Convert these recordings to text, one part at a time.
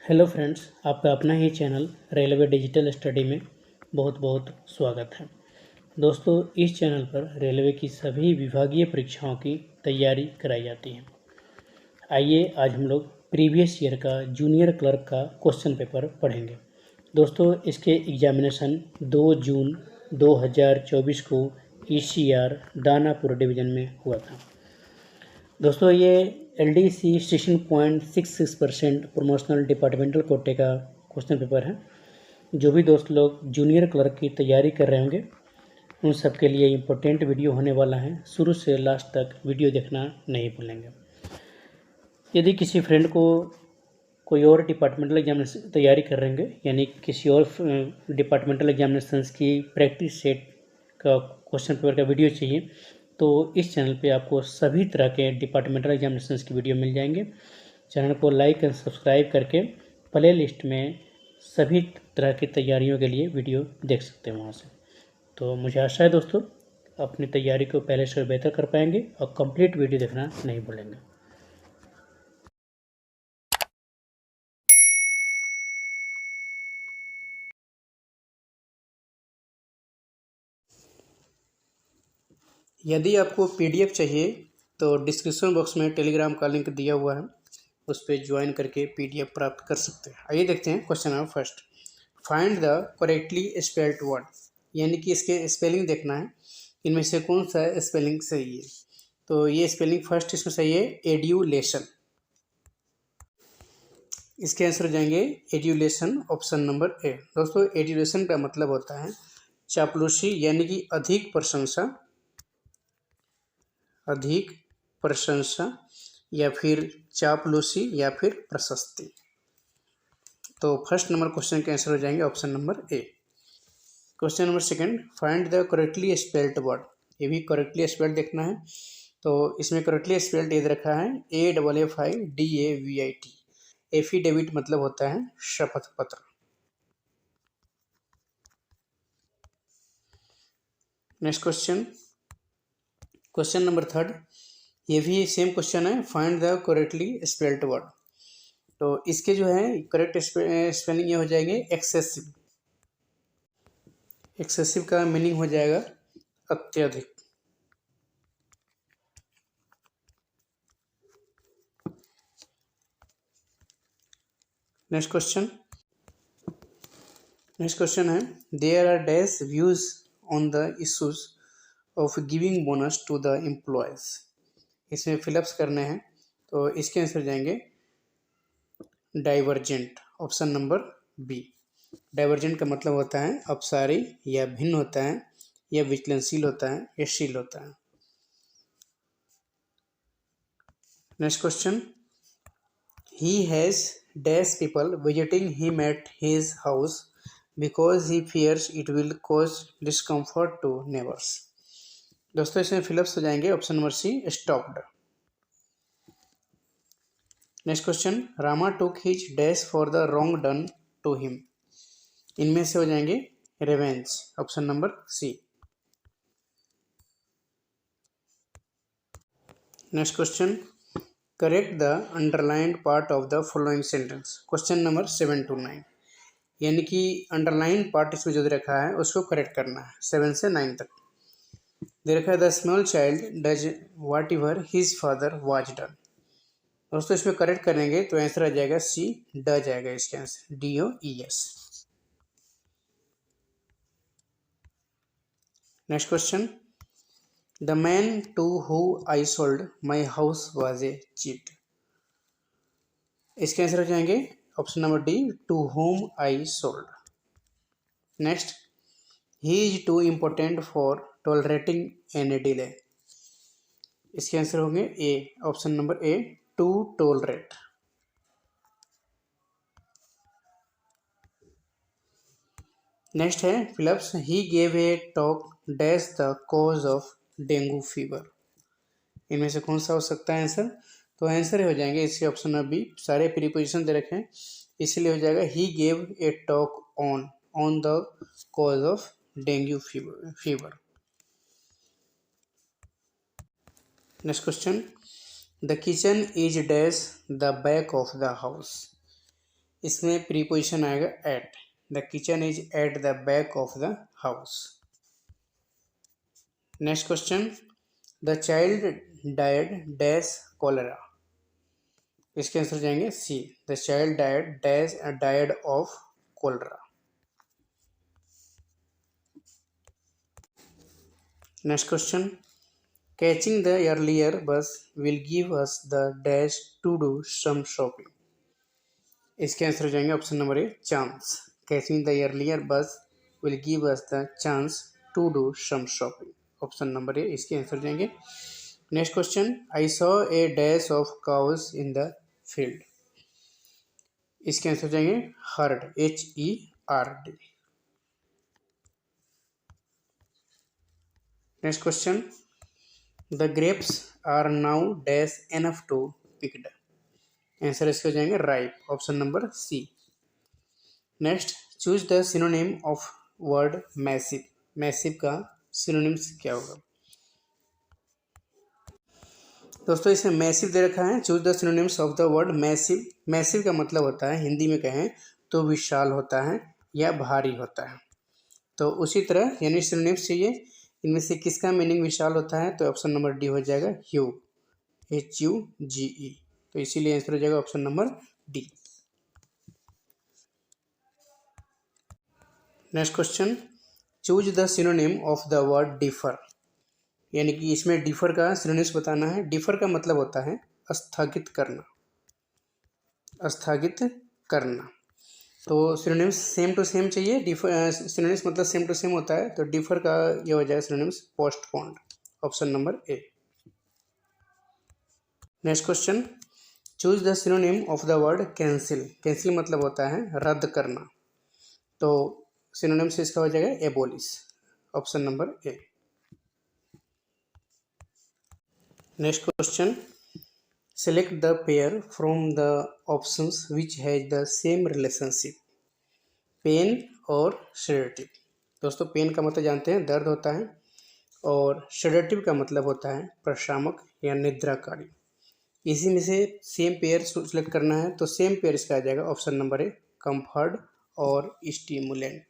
Hello friends, आपका अपना ही channel railway digital study में बहुत बहुत स्वागत है। दोस्तों, इस चैनल पर रेलवे की सभी विभागीय परीक्षाओं की तैयारी कराई जाती है। आइए आज हम लोग प्रीवियस ईयर का जूनियर क्लर्क का क्वेश्चन पेपर पढ़ेंगे। दोस्तों, इसके एग्जामिनेशन 2 जून 2024 को ECR दानापुर डिवीज़न में हुआ था। दोस्तों, ये LDC 16.66% प्रमोशनल डिपार्टमेंटल कोटे का क्वेश्चन पेपर है। जो भी दोस्त लोग जूनियर क्लर्क की तैयारी कर रहे होंगे उन सब के लिए इम्पोर्टेंट वीडियो होने वाला है। शुरू से लास्ट तक वीडियो देखना नहीं भूलेंगे। यदि किसी फ्रेंड को कोई और डिपार्टमेंटल एग्जामिनेशन की तैयारी कर रहे होंगे, यानी किसी और डिपार्टमेंटल एग्जामिनेशन की प्रैक्टिस सेट का क्वेश्चन पेपर का वीडियो चाहिए, तो इस चैनल पे आपको सभी तरह के डिपार्टमेंटल एग्जामिनेशंस की वीडियो मिल जाएंगे। चैनल को लाइक एंड सब्सक्राइब करके प्ले लिस्ट में सभी तरह की तैयारियों के लिए वीडियो देख सकते हैं वहाँ से। तो मुझे आशा है दोस्तों अपनी तैयारी को पहले से बेहतर कर पाएंगे और कंप्लीट वीडियो देखना नहीं भूलेंगे। यदि आपको PDF चाहिए तो डिस्क्रिप्शन बॉक्स में टेलीग्राम का लिंक दिया हुआ है, उस पर ज्वाइन करके PDF प्राप्त कर सकते हैं। आइए देखते हैं question number first. Find the correctly spelled word, यानी कि इसके स्पेलिंग देखना है, इनमें से कौन सा स्पेलिंग सही है। तो ये स्पेलिंग फर्स्ट इसमें सही है, एड्यूलेशन। इसके आंसर हो जाएंगे एड्यूलेशन, ऑप्शन नंबर ए। दोस्तों, एड्यूलेशन का मतलब होता है चापलूसी, यानी कि अधिक प्रशंसा या फिर चापलूसी या फिर प्रशस्ति। तो फर्स्ट नंबर क्वेश्चन के आंसर हो जाएंगे option number A. Question number second, find the correctly spelled word. ये भी करेक्टली स्पेल्ड देखना है। तो इसमें करेक्टली स्पेल्ड ये रखा है AFFIDAVIT। एफिडेविट मतलब होता है शपथ पत्र। Next question, question number third, ये भी सेम क्वेश्चन है, find the correctly spelled word. तो इसके जो है करेक्ट स्पेलिंग ये हो जाएंगे एक्सेसिव। एक्सेसिव का मीनिंग हो जाएगा अत्यधिक। नेक्स्ट क्वेश्चन है, there are dash views on the issues of giving bonus to the employees. इसमें फिलअप्स करने हैं, तो इसके आंसर जाएंगे divergent, option number B. Divergent का मतलब होता है अपसारी या भिन्न होता है या विचलनशील होता है या शील होता है। Next question, he has dash people visiting him at his house because he fears it will cause discomfort to neighbors। दोस्तों, इसमें फिलअप्स हो जाएंगे option number C, stopped. Next question, Rama took his dash for the wrong done to him. इनमें से हो जाएंगे revenge, option number C. Next question, correct the underlined part of the following sentence. Question number 7 to 9, यानी कि underline part इसमें जो दे रखा है उसको करेक्ट करना है 7 से 9 तक। दे रखा है the small child does watt ever his father was done. दोस्तों, इसमें करेक्ट करेंगे तो आंसर आ जाएगा सी, ड जाएगा इसके answer, DOES। Next question, the man to who I sold my house was a cheat. इसके आंसर हो जाएंगे option number D, to whom I sold. Next, he is too important for tolerating any delay. इसके answer होंगे A, option number A, to tolerate. Next है fill ups, he gave a talk dash the cause of dengue fever. इनमें से कौन सा हो सकता है आंसर। तो आंसर हो जाएंगे इसके ऑप्शन नंबर बी, सारे प्रीपोजिशन दे रखे हैं, इसलिए हो जाएगा he gave a talk on the cause of dengue fever. Next question, the kitchen is dash the back of the house. इसमें प्रीपोजिशन आएगा at. The kitchen is at the back of the house. Next question, the child died dash cholera. इसके answer जाएंगे C, the child died dash died of cholera. Next question, catching the earlier bus will give us the dash to do some shopping. इसके answer हो जाएंगे option number A, chance. Catching the earlier bus will give us the chance to do some shopping. Option number A इसके answer जाएंगे। Next question, I saw a dash of cows in the field. इसके answer जाएंगे herd, HERD। Next question, the grapes are now dash enough to picked. Answer इसके हो जाएंगे ripe. Option number C. Next, choose the synonym of word massive. Massive का synonyms क्या होगा? दोस्तों इसमें मैसिव दे रखा है, choose the synonyms of the word massive. Massive का मतलब होता है, हिंदी में कहें तो विशाल होता है या भारी होता है। तो उसी तरह यानी सिनोनिम्स चाहिए, इनमें से किसका मीनिंग विशाल होता है? तो ऑप्शन नंबर डी हो जाएगा ह्यूज, HUGE। तो इसीलिए आंसर हो जाएगा option number D. Next question, choose the synonym of the word differ. यानी कि इसमें डिफर का सिनोनिम्स बताना है। डिफर का मतलब होता है स्थगित करना, स्थगित करना। तो सिनोनिम्स सेम टू सेम चाहिए। डिफर सिनोनिम्स मतलब सेम टू सेम होता है, तो डिफर का ये हो जाएगा synonyms postponed. Option number A. Next question, choose the synonym of the word cancel. Cancel मतलब होता है रद्द करना, तो सिनोनिम्स इसका हो जाएगा abolish. Option number A. Next question, select the pair from the options which has the same relationship. Pain और सेडेटिव। दोस्तों पेन का मतलब जानते हैं दर्द होता है, और सेडेटिव का मतलब होता है प्रशामक या निद्राकारी। इसी में से सेम पेयर सेलेक्ट करना है, तो सेम पेयर इसका आ जाएगा ऑप्शन नंबर ए, कंफर्ट और स्टिमुलेंट।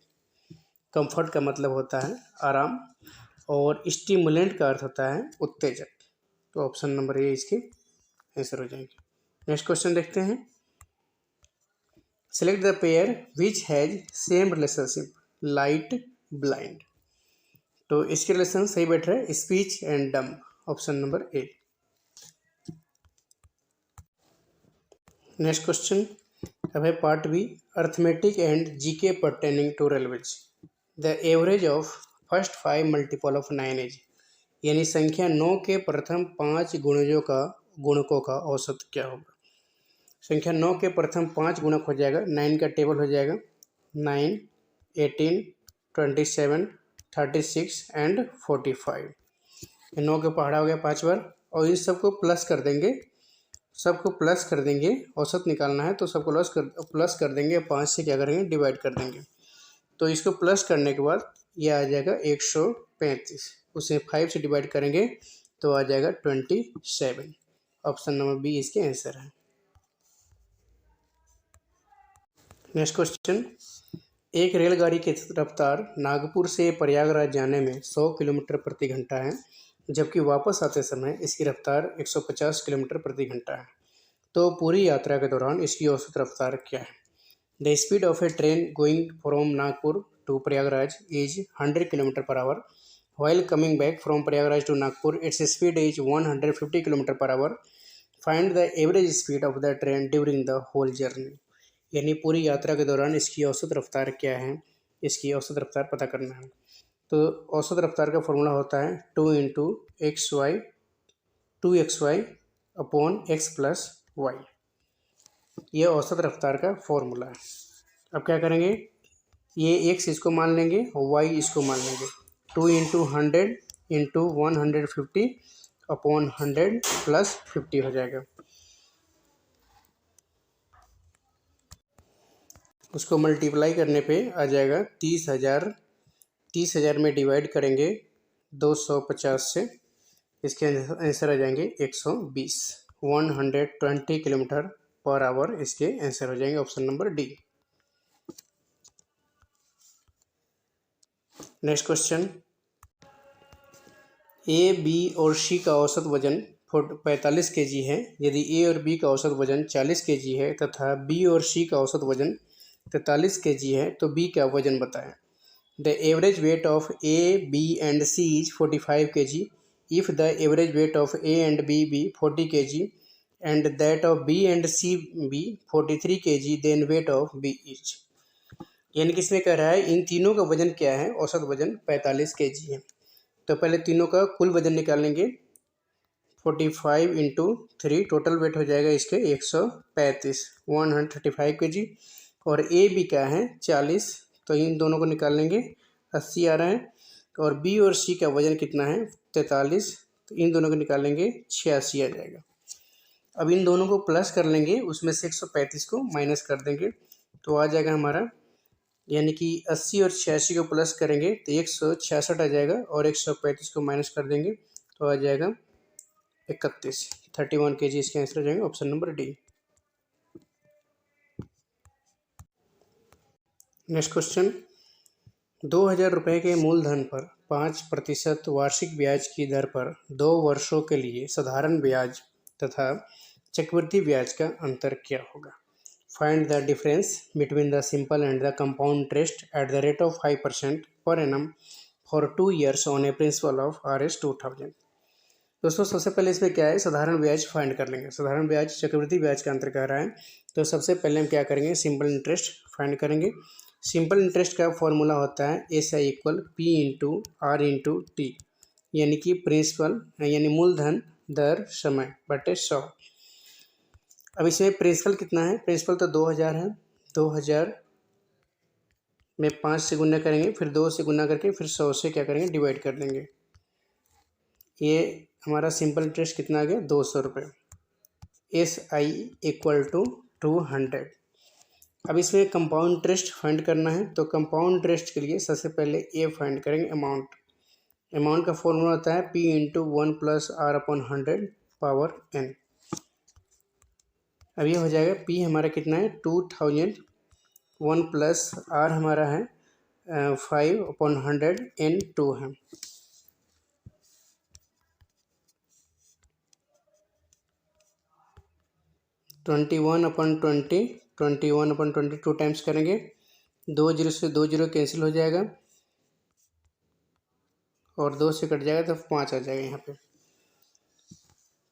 कंफर्ट का मतलब होता है आराम, और स्टिमुलेंट का अर्थ होता है उत्तेजक। तो ऑप्शन नंबर ए इसके आंसर हो जाएंगे। नेक्स्ट क्वेश्चन देखते हैं, select the pair which has same relationship light blind. तो इसके रिलेशन सही बैठ रहा है speech and dumb. Option number A. Next question, अब है part B, arithmetic and GK pertaining to railways. The average of first 5 multiple of 9 is. यानी संख्या 9 के प्रथम 5 गुणकों का औसत क्या होगा? संख्या 9 के प्रथम 5 गुणक हो जाएगा, 9 का टेबल हो जाएगा 9, 18, 27, 36 एंड 45। 9 के पहाड़ा हो गया 5 बार, और इन सबको प्लस कर देंगे, सबको प्लस कर देंगे। औसत निकालना है तो सबको प्लस कर देंगे, 5 से क्या करेंगे डिवाइड कर देंगे। तो इसको प्लस करने के बाद ये आ जाएगा 135, उसे 5 से डिवाइड करेंगे तो आ जाएगा 27। ऑप्शन नंबर बी इसके आंसर है। नेक्स्ट क्वेश्चन, एक रेलगाड़ी की रफ्तार नागपुर से प्रयागराज जाने में 100 किलोमीटर प्रति घंटा है, जबकि वापस आते समय इसकी रफ्तार 150 किलोमीटर प्रति घंटा है। तो पूरी यात्रा के दौरान इसकी औसत रफ्तार क्या है? The speed of a train going from Nagpur to Prayagraj is 100 kilometre per hour. While coming back from Prayagraj to Nagpur, its speed is 150 km per hour. Find the average speed of the train during the whole journey. यानी पूरी यात्रा के दौरान इसकी औसत रफ्तार क्या है, इसकी औसत रफ्तार पता करना है। तो औसत रफ्तार का फॉर्मूला होता है 2xy upon x plus Y. ये औसत रफ्तार का फॉर्मूला है। अब क्या करेंगे, ये x इसको मान लेंगे और y इसको मान लेंगे। 2 इंटू 100 इंटू 150 अपॉन 100 प्लस 50 हो जाएगा। उसको मल्टीप्लाई करने पे आ जाएगा 30,000। 30,000 में डिवाइड करेंगे 250 से, इसके आंसर आ जाएंगे 120। 120 किलोमीटर पर आवर इसके आंसर हो जाएंगे option number D. Next question, A, B और सी का औसत वजन 45 kg है। यदि ए और बी का औसत वजन 40 kg है तथा बी और सी का औसत वजन 43 kg है तो बी का वजन बताएं। The average weight of A, B and C is 45 kg। If the average weight of A and B 40 kg and that of B and C be 43 kg, then weight of B is. यानी कि इसमें कह रहा है इन तीनों का वजन क्या है, औसत वजन 45 kg है। तो पहले तीनों का कुल वजन निकालेंगे, 45 इंटू 3, टोटल वेट हो जाएगा इसके 135, 135 kg। और ए बी का है 40, तो इन दोनों को निकाल लेंगे, 80 आ रहा है। और बी और सी का वजन कितना है, 43, तो इन दोनों को निकालेंगे 86 आ जाएगा। अब इन दोनों को प्लस कर लेंगे, उसमें से 135 को माइनस कर देंगे तो आ जाएगा हमारा, यानी कि 80 और 86 को प्लस करेंगे तो 166 आ जाएगा और 135 को माइनस कर देंगे तो आ जाएगा 31, 31 kg इसके आंसर हो जाएंगे option number D. Next question, 2000 रुपये के मूलधन पर 5% वार्षिक ब्याज की दर पर 2 वर्षों के लिए साधारण ब्याज तथा चक्रवृद्धि ब्याज का अंतर क्या होगा। Find the difference between the simple and the compound interest at the rate of 5% per annum for 2 years on A principle of Rs 2000। दोस्तों सबसे पहले इसमें क्या है, साधारण ब्याज फाइंड कर लेंगे। साधारण ब्याज चक्रवृद्धि ब्याज का अंतर कह रहा है, तो सबसे पहले हम क्या करेंगे, सिंपल इंटरेस्ट फाइंड करेंगे। सिंपल इंटरेस्ट का फॉर्मूला होता है SI equal P into R into T, यानी कि प्रिंसिपल यानी मूलधन दर समय बटे 100। अब इसमें प्रिंसिपल कितना है, प्रिंसिपल तो 2000 है, 2000 में 5 से गुना करेंगे, फिर 2 से गुना करके फिर 100 से क्या करेंगे, डिवाइड कर देंगे। ये हमारा सिंपल इंटरेस्ट कितना आ गया, 200 रुपये। SI equal to 200। अब इसमें कंपाउंड इंटरेस्ट फाइंड करना है, तो कंपाउंड इंटरेस्ट के लिए सबसे पहले ए फाइंड करेंगे, अमाउंट। अमाउंट का फॉर्मूला होता है P into 1 plus R upon 100 power n। अब ये हो जाएगा, P हमारा कितना है 2000, 1 प्लस R हमारा है 5 अपॉन 100, n 2 है। ट्वेंटी वन अपॉन 20 2 टाइम्स करेंगे, 2 जीरो से 2 जीरो कैंसिल हो जाएगा और 2 से कट जाएगा तो 5 आ जाएगा यहाँ पे।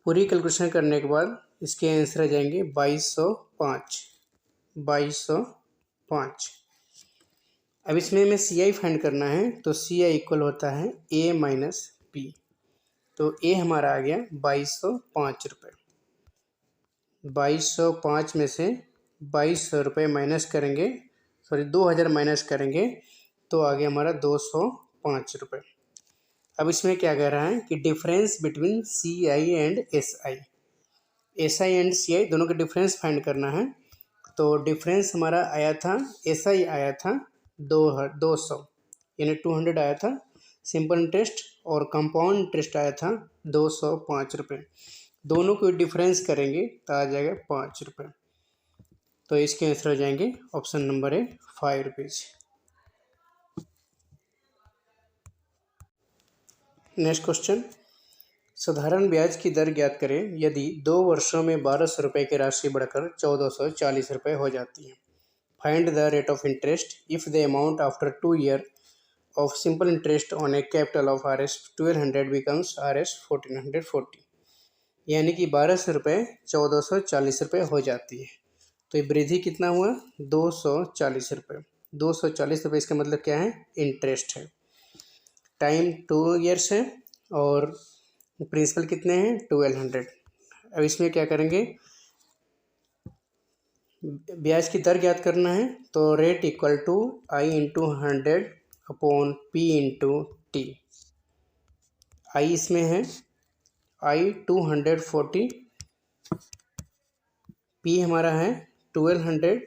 पूरी कैलकुलेशन करने के बाद इसके आंसर आ जाएंगे 2205, 2205। अब इसमें हमें CI फाइंड करना है, तो CI इक्वल होता है A माइनस P। तो A हमारा आ गया 2205 रुपये। 2205 में से 2200 रुपये माइनस करेंगे, सॉरी 2000 माइनस करेंगे तो आ गया हमारा 205 रुपये। अब इसमें क्या कह रहा है कि difference between CI and SI, SI and CI दोनों का डिफरेंस फाइंड करना है। तो डिफरेंस हमारा आया था, SI आया था 200 यानी 200 आया था सिंपल इंटरेस्ट, और कंपाउंड इंटरेस्ट आया था 205 रुपये। दोनों को डिफरेंस करेंगे तो आ जाएगा 5 रुपये। तो इसके आंसर हो जाएंगे ऑप्शन नंबर ए 5 रुपीज़। नेक्स्ट क्वेश्चन, साधारण ब्याज की दर ज्ञात करें यदि 2 वर्षों में 1200 रुपये की राशि बढ़कर 1440 रुपये हो जाती है। Find the rate of interest if the amount after 2 years of simple interest on A capital of Rs 1200 becomes Rs 1440। यानी कि 1200 रुपये 1440 रुपये हो जाती है, तो ये वृद्धि कितना हुआ, 240 रुपये। 240 रुपये इसका मतलब क्या है, इंटरेस्ट है। टाइम 2 years है और प्रिंसिपल कितने हैं 1200। अब इसमें क्या करेंगे, ब्याज की दर ज्ञात करना है, तो rate equal to I into 100 upon P into T. I इसमें है I 240, P हमारा है 1200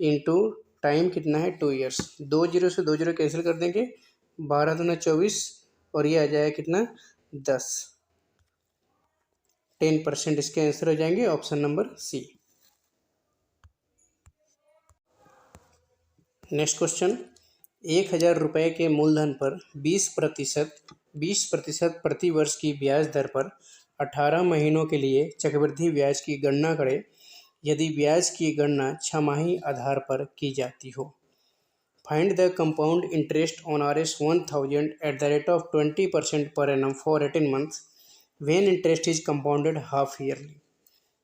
इंटू टाइम कितना है 2 years। 2 जीरो से 2 जीरो कैंसिल कर देंगे, 12 दूना 24 और ये आ जाएगा कितना 10, 10% इसके आंसर हो जाएंगे option number C. Next question, 1,000 रुपये के मूलधन पर 20% प्रति वर्ष की ब्याज दर पर 18 महीनों के लिए चक्रवृद्धि ब्याज की गणना करें यदि ब्याज की गणना छमाही आधार पर की जाती हो। Find the compound interest on Rs 1000 at the rate of 20% per annum for 18 months when interest is compounded half yearly.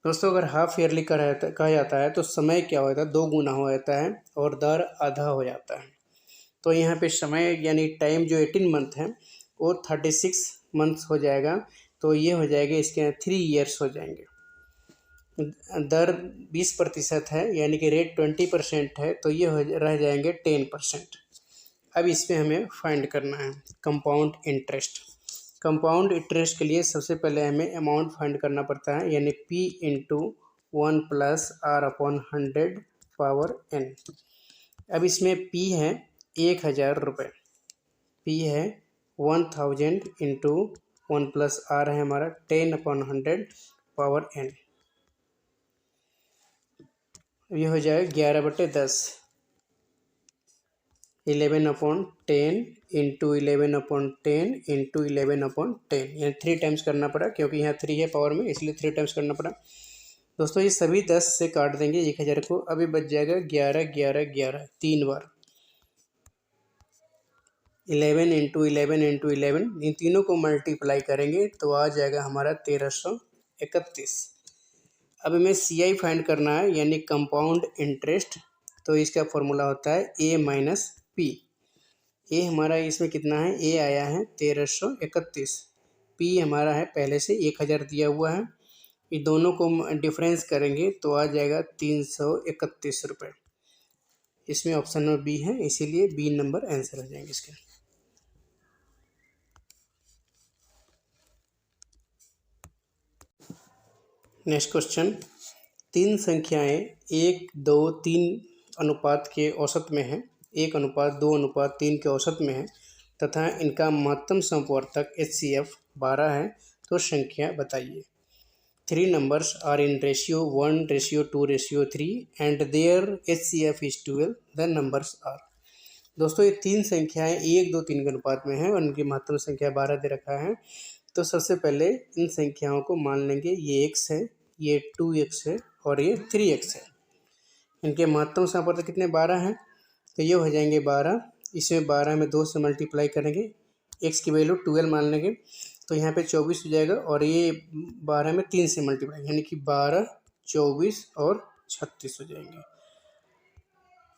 दोस्तों, अगर हाफ ईयरली कहा जाता है तो समय क्या होता है, 2 गुना हो जाता है और दर आधा हो जाता है। तो यहाँ पे समय यानी टाइम जो 18 मंथ है वो 36 मंथ्स हो जाएगा, तो ये हो जाएगा इसके 3 ईयर्स हो जाएंगे। दर 20% है यानी कि रेट 20% है, तो ये रह जाएंगे 10%। अब इसमें हमें फाइंड करना है कंपाउंड इंटरेस्ट। कंपाउंड इंटरेस्ट के लिए सबसे पहले हमें अमाउंट फाइंड करना पड़ता है, यानी P into 1 + R/100 power n। अब इसमें P है 1,000 रुपये, P है 1000 इंटू 1 + R है हमारा 10/100 पावर n। ये हो जाए 11/10, 11/10 इंटू 11/10 इंटू 11/10, यानी 3 टाइम्स करना पड़ा, क्योंकि यहाँ 3 है पावर में, इसलिए 3 टाइम्स करना पड़ा। दोस्तों, ये सभी 10 से काट देंगे 1,000 को, अभी बच जाएगा 11 11 11 3 बार। 11 इंटू 11 इंटू 11, इन तीनों को मल्टीप्लाई करेंगे तो आ जाएगा हमारा 1331। अब हमें CI फाइंड करना है, यानी कंपाउंड इंटरेस्ट। तो इसका फॉर्मूला होता है A माइनस P। ए हमारा इसमें कितना है, A आया है 1331, P हमारा है पहले से 1,000 दिया हुआ है, ये दोनों को डिफरेंस करेंगे तो आ जाएगा 331 रुपये। इसमें ऑप्शन नंबर B है, इसीलिए B नंबर आंसर हो जाएंगे इसके। नेक्स्ट क्वेश्चन, 3 संख्याएं 1, 2, 3 अनुपात के औसत में है, 1:2:3 के औसत में है तथा इनका महत्तम समवर्तक HCF 12 है, तो संख्या बताइए। 3 numbers are in ratio 1:2:3 and their HCF is 12. The numbers are। दोस्तों, ये 3 संख्याएं 1, 2, 3 के अनुपात में है और इनकी महत्तम संख्या 12 दे रखा है। तो सबसे पहले इन संख्याओं को मान लेंगे, ये x है, ये 2x है और ये 3x है। इनके महत्तम समवर्तक कितने, 12 हैं, तो ये हो जाएंगे 12। इसमें 12 में 2 से मल्टीप्लाई करेंगे, x की वैल्यू 12 मान लेंगे, तो यहाँ पे 24 हो जाएगा और ये 12 में 3 से मल्टीप्लाई, यानी कि 12, 24 और 36 हो जाएंगे।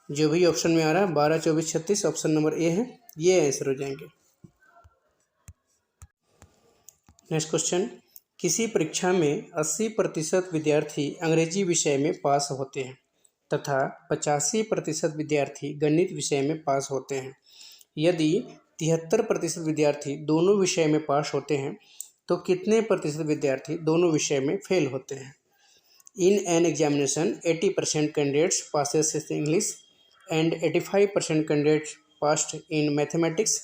जो भी ऑप्शन में आ रहा है 12, 24, 36, ऑप्शन नंबर A है, ये आंसर हो जाएंगे। नेक्स्ट क्वेश्चन, किसी परीक्षा में 80% विद्यार्थी अंग्रेजी विषय में पास होते हैं तथा 85% विद्यार्थी गणित विषय में पास होते हैं। यदि 73% विद्यार्थी दोनों विषय में पास होते हैं तो कितने प्रतिशत विद्यार्थी दोनों विषय में फेल होते हैं। In an examination 80% candidates passes in English and 85% candidates passed in mathematics.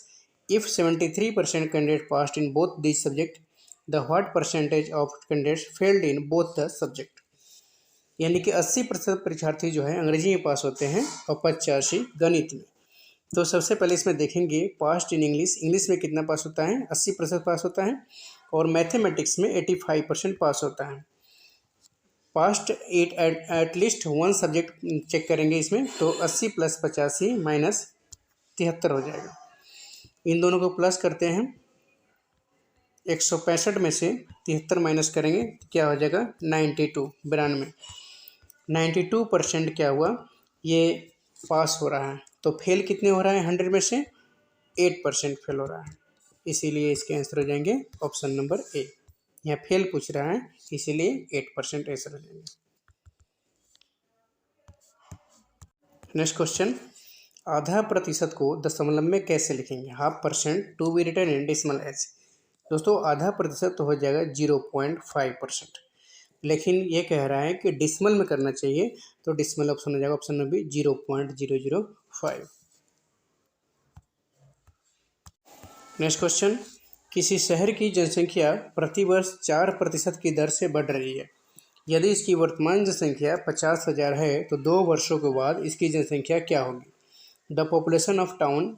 If 73% candidate passed in both these subject, the what percentage of candidates failed in both the subject. यानी कि 80% परीक्षार्थी जो है अंग्रेजी में पास होते हैं और 85 गणित में। तो सबसे पहले इसमें देखेंगे पास्ट इन इंग्लिश, इंग्लिश में कितना पास होता है, 80% पास होता है और मैथमेटिक्स में 85% पास होता है। पास्ट एटलीस्ट 1 सब्जेक्ट चेक करेंगे इसमें, तो 80 + 85 - 73 हो जाएगा। इन दोनों को प्लस करते हैं, 165 में से 73 माइनस करेंगे तो क्या हो जाएगा, 92 92% क्या हुआ, ये पास हो रहा है। तो फेल कितने हो रहा है, 100 में से 8% फेल हो रहा है, इसीलिए इसके आंसर हो जाएंगे ऑप्शन नंबर A। यहाँ फेल पूछ रहा है, इसीलिए 8% आंसर हो जाएंगे। नेक्स्ट क्वेश्चन, आधा प्रतिशत को दशमलव में कैसे लिखेंगे। 0.5% to be written in decimal as. दोस्तों, आधा प्रतिशत तो हो जाएगा 0.5%, लेकिन ये कह रहा है कि डिसमल में करना चाहिए, तो डिसमल ऑप्शन हो जाएगा option number B 0.005। Next question, किसी शहर की जनसंख्या प्रतिवर्ष 4% की दर से बढ़ रही है। यदि इसकी वर्तमान जनसंख्या 50,000 है तो 2 वर्षों के बाद इसकी जनसंख्या क्या होगी। The population of town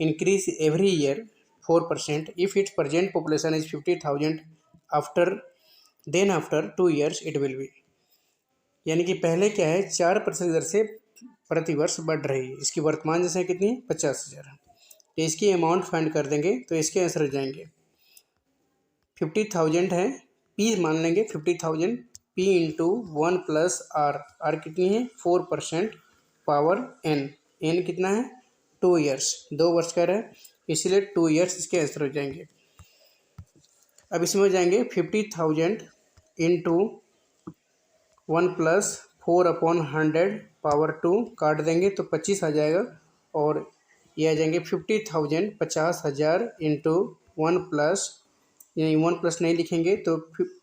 increase every year 4%. If its present population is 50,000 after then after 2 years it will be, यानी कि पहले क्या है 4% दर से प्रतिवर्ष बढ़ रही है, इसकी वर्तमान जनसंख्या कितनी है 50,000 है। तो इसकी अमाउंट फाइंड कर देंगे तो इसके आंसर हो जाएंगे 50,000 है, पी मान लेंगे 50,000 पी इंटू 1 प्लस आर कितनी है 4% पावर एन कितना है 2 years, 2 वर्ष का है इसीलिए 2 years इसके आंसर हो जाएंगे। अब इसमें हो जाएंगे 50,000 इंटू 1 प्लस 4/100 पावर 2 काट देंगे तो 25 आ जाएगा, और ये आ जाएंगे 50,000 50,000 इंटू 1 प्लस, यानी 1 प्लस नहीं लिखेंगे तो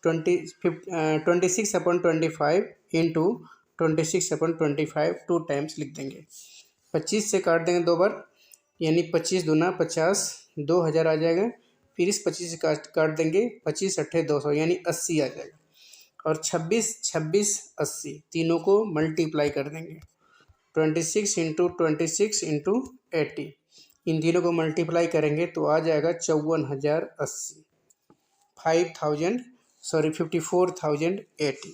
26/25 इंटू 26/25 2 टाइम्स लिख देंगे। 25 से काट देंगे 2 बार, यानी 25 दूना 50 2000 आ जाएगा। फिर इस 25 से काट देंगे 25 अट्ठे 200 यानी 80 आ जाएगा, और 26 26 80 तीनों को मल्टीप्लाई कर देंगे 26 इंटू 26 इंटू 80, इन तीनों को मल्टीप्लाई करेंगे तो आ जाएगा 54,080 54,080।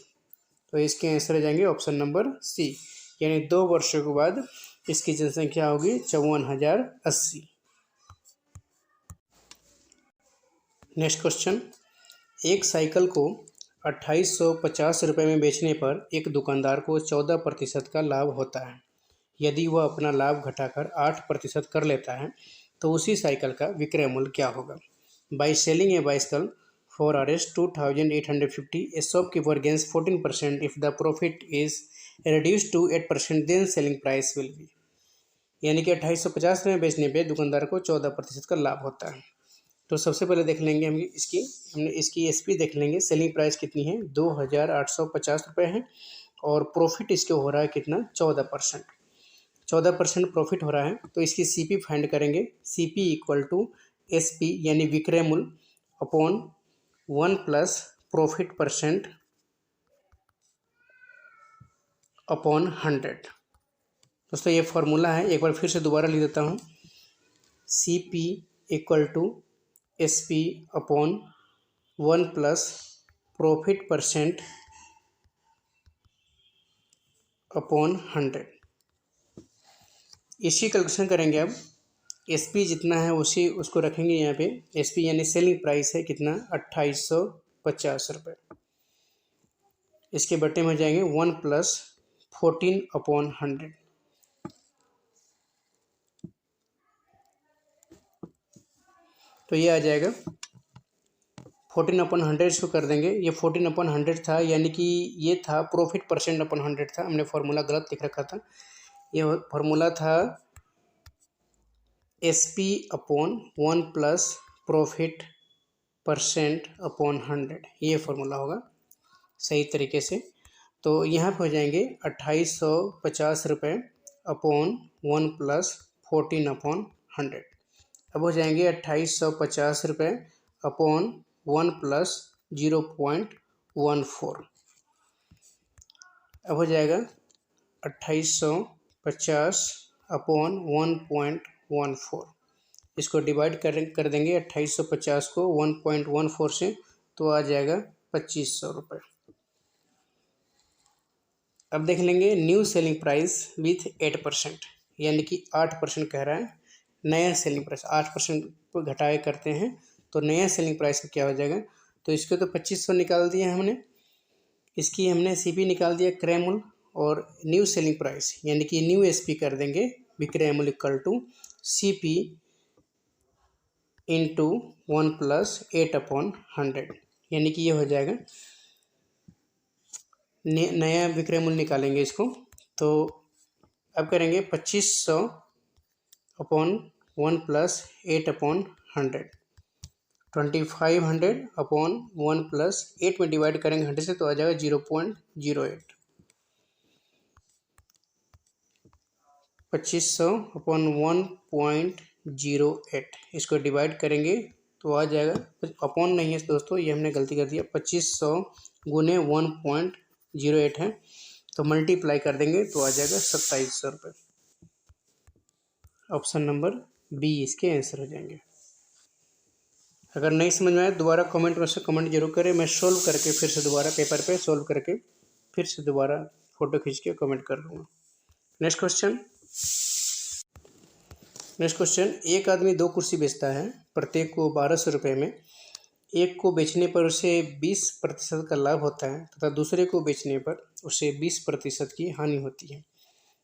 तो इसके आंसर आ जाएंगे ऑप्शन नंबर सी, यानी 2 वर्षों के बाद इसकी जनसंख्या होगी 54,080। नेक्स्ट क्वेश्चन, एक साइकिल को 2850 रुपये में बेचने पर एक दुकानदार को 14% का लाभ होता है। यदि वह अपना लाभ घटाकर 8% कर लेता है तो उसी साइकिल का विक्रय मूल्य क्या होगा। By selling a bicycle for Rs 2,850, a shopkeeper gains 14%. If the profit is reduced to 8% then selling price will be, यानी कि 2850 रुपये में बेचने पे दुकानदार को 14% का लाभ होता है। तो सबसे पहले देख लेंगे हमने इसकी एसपी देख लेंगे, सेलिंग प्राइस कितनी है 2,850 रुपये है, और प्रॉफिट इसके हो रहा है कितना 14% प्रॉफिट हो रहा है। तो इसकी सीपी फाइंड करेंगे, सीपी इक्वल टू एसपी यानी विक्रय मूल्य upon 1 plus profit percent upon 100। दोस्तों ये फॉर्मूला है, एक बार फिर से दोबारा लिख देता हूँ, CP equal to SP upon 1 plus profit percent upon 100। इसकी कैलकुलेशन करेंगे। अब एसपी जितना है उसको रखेंगे यहाँ पे, एसपी यानी सेलिंग प्राइस है कितना 2850 रुपये, इसके बट्टे में हो जाएंगे 1 प्लस 14/100। तो ये आ जाएगा 14/100, इसको कर देंगे, ये 14/100 था, यानी कि ये था प्रॉफिट परसेंट अपॉन 100 था, हमने फार्मूला गलत लिख रखा था। ये फार्मूला था SP upon 1 plus profit percent upon 100, ये फार्मूला होगा सही तरीके से। तो यहाँ पे हो जाएंगे 2850 रुपये अपॉन 1 प्लस 14/100। अब हो जाएंगे 2850 रुपये अपॉन 1 प्लस 0.14। अब हो जाएगा 2850 अपॉन 1.14, इसको डिवाइड कर देंगे 2850 को 1.14 से, तो आ जाएगा 2500 रुपये। अब देख लेंगे न्यू सेलिंग प्राइस विथ 8%, यानी कि 8% कह रहा है नया सेलिंग प्राइस, 8% को घटाए करते हैं तो नया सेलिंग प्राइस का क्या हो जाएगा। तो इसके तो 2500 निकाल दिया हमने, इसकी हमने सीपी निकाल दिया क्रय मूल्य, और न्यू सेलिंग प्राइस यानी कि न्यू एसपी कर देंगे विक्रय मूल्य equal to CP into 1 plus 8/100, यानी कि ये हो जाएगा नया विक्रय मूल्य निकालेंगे इसको। तो अब करेंगे 2500 अपॉन 1 प्लस 8/100, 2500 अपॉन 1 प्लस 8 में डिवाइड करेंगे 100 से, तो आ जाएगा 0.08। 2500 अपॉन 1.08, इसको डिवाइड करेंगे तो आ जाएगा, अपॉन नहीं है दोस्तों, ये हमने गलती कर दिया, 2500 गुने 1.08 है, तो मल्टीप्लाई कर देंगे तो आ जाएगा 2700 रुपये। ऑप्शन नंबर बी इसके आंसर हो जाएंगे। अगर नहीं समझ में आए दोबारा कमेंट में से कमेंट जरूर करें, मैं सोल्व करके फिर से दोबारा पेपर पे सोल्व करके फिर से दोबारा फोटो खींच के कमेंट कर दूंगा। Next question. एक आदमी 2 कुर्सी बेचता है, प्रत्येक को 1200 रुपये में। एक को बेचने पर उसे 20% का लाभ होता है तथा दूसरे को बेचने पर उसे 20% की हानि होती है।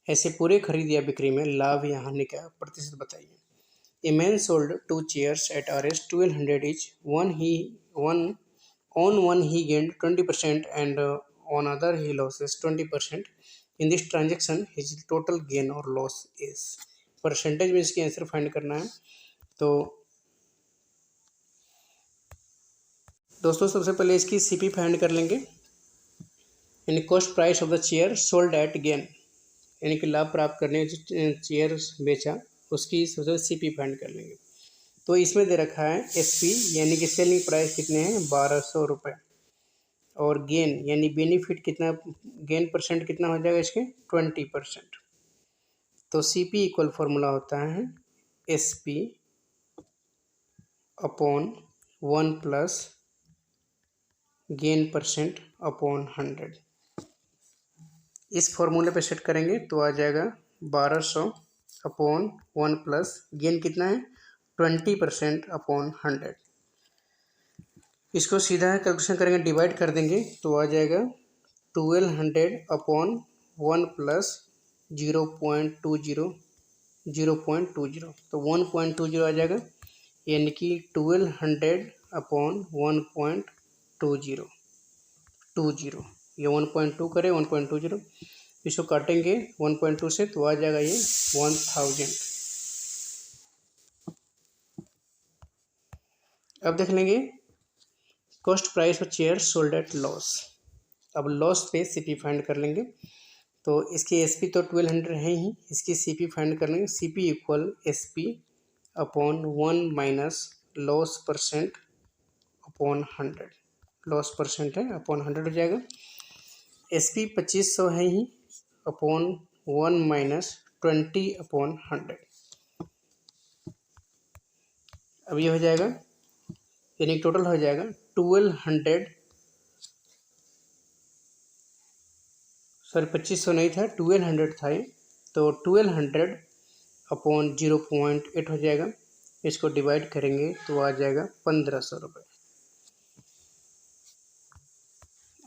ऐसे पूरे खरीद या बिक्री में लाभ या हानि का प्रतिशत बताइए। A man sold 2 chairs at Rs 1200 each. On one he gained 20% and on other he loses 20%. In this transaction his total gain or loss is। Percentage में इसकी आंसर फाइंड करना है। तो दोस्तों सबसे पहले इसकी सीपी फाइंड कर लेंगे, यानी cost price of the chair sold at gain, यानी कि लाभ प्राप्त करने जो चेयर बेचा उसकी सबसे सीपी फाइंड कर लेंगे। तो इसमें दे रखा है एसपी यानी कि सेलिंग प्राइस कितने हैं 1200 रुपये, और गेन यानी बेनिफिट कितना, गेन परसेंट कितना हो जाएगा इसके 20%। तो सीपी इक्वल फॉर्मूला होता है SP upon 1 plus gain percent upon 100। इस फॉर्मूले पे सेट करेंगे तो आ जाएगा 1200 अपॉन 1 प्लस गेन कितना है 20% अपॉन 100। इसको सीधा कैलकुलेशन करेंगे, डिवाइड कर देंगे तो आ जाएगा 1200 अपॉन 1 प्लस 0.20 तो 1.20 आ जाएगा, यानी कि 1200 अपॉन 1.20 ये 1.2 करें 1.20, इसको काटेंगे 1.2 से तो आ जाएगा ये 1000। अब देख लेंगे cost price of chair sold at loss. अब लॉस पे सीपी फाइंड कर लेंगे। तो इसकी एसपी तो 1200 है ही, इसकी सीपी फाइंड कर लेंगे। CP equal SP upon 1 minus loss percent upon 100। Loss percent है अपॉन 100 हो जाएगा। एसपी 2500 है ही, अपॉन 1 माइनस 20 अपॉन 100। अब ये हो जाएगा, यानी टोटल हो जाएगा 1200, सॉरी 2500 नहीं था 1200 था ये, तो 1200 अपॉन 0.8 हो जाएगा। इसको डिवाइड करेंगे तो आ जाएगा 1500 रुपये।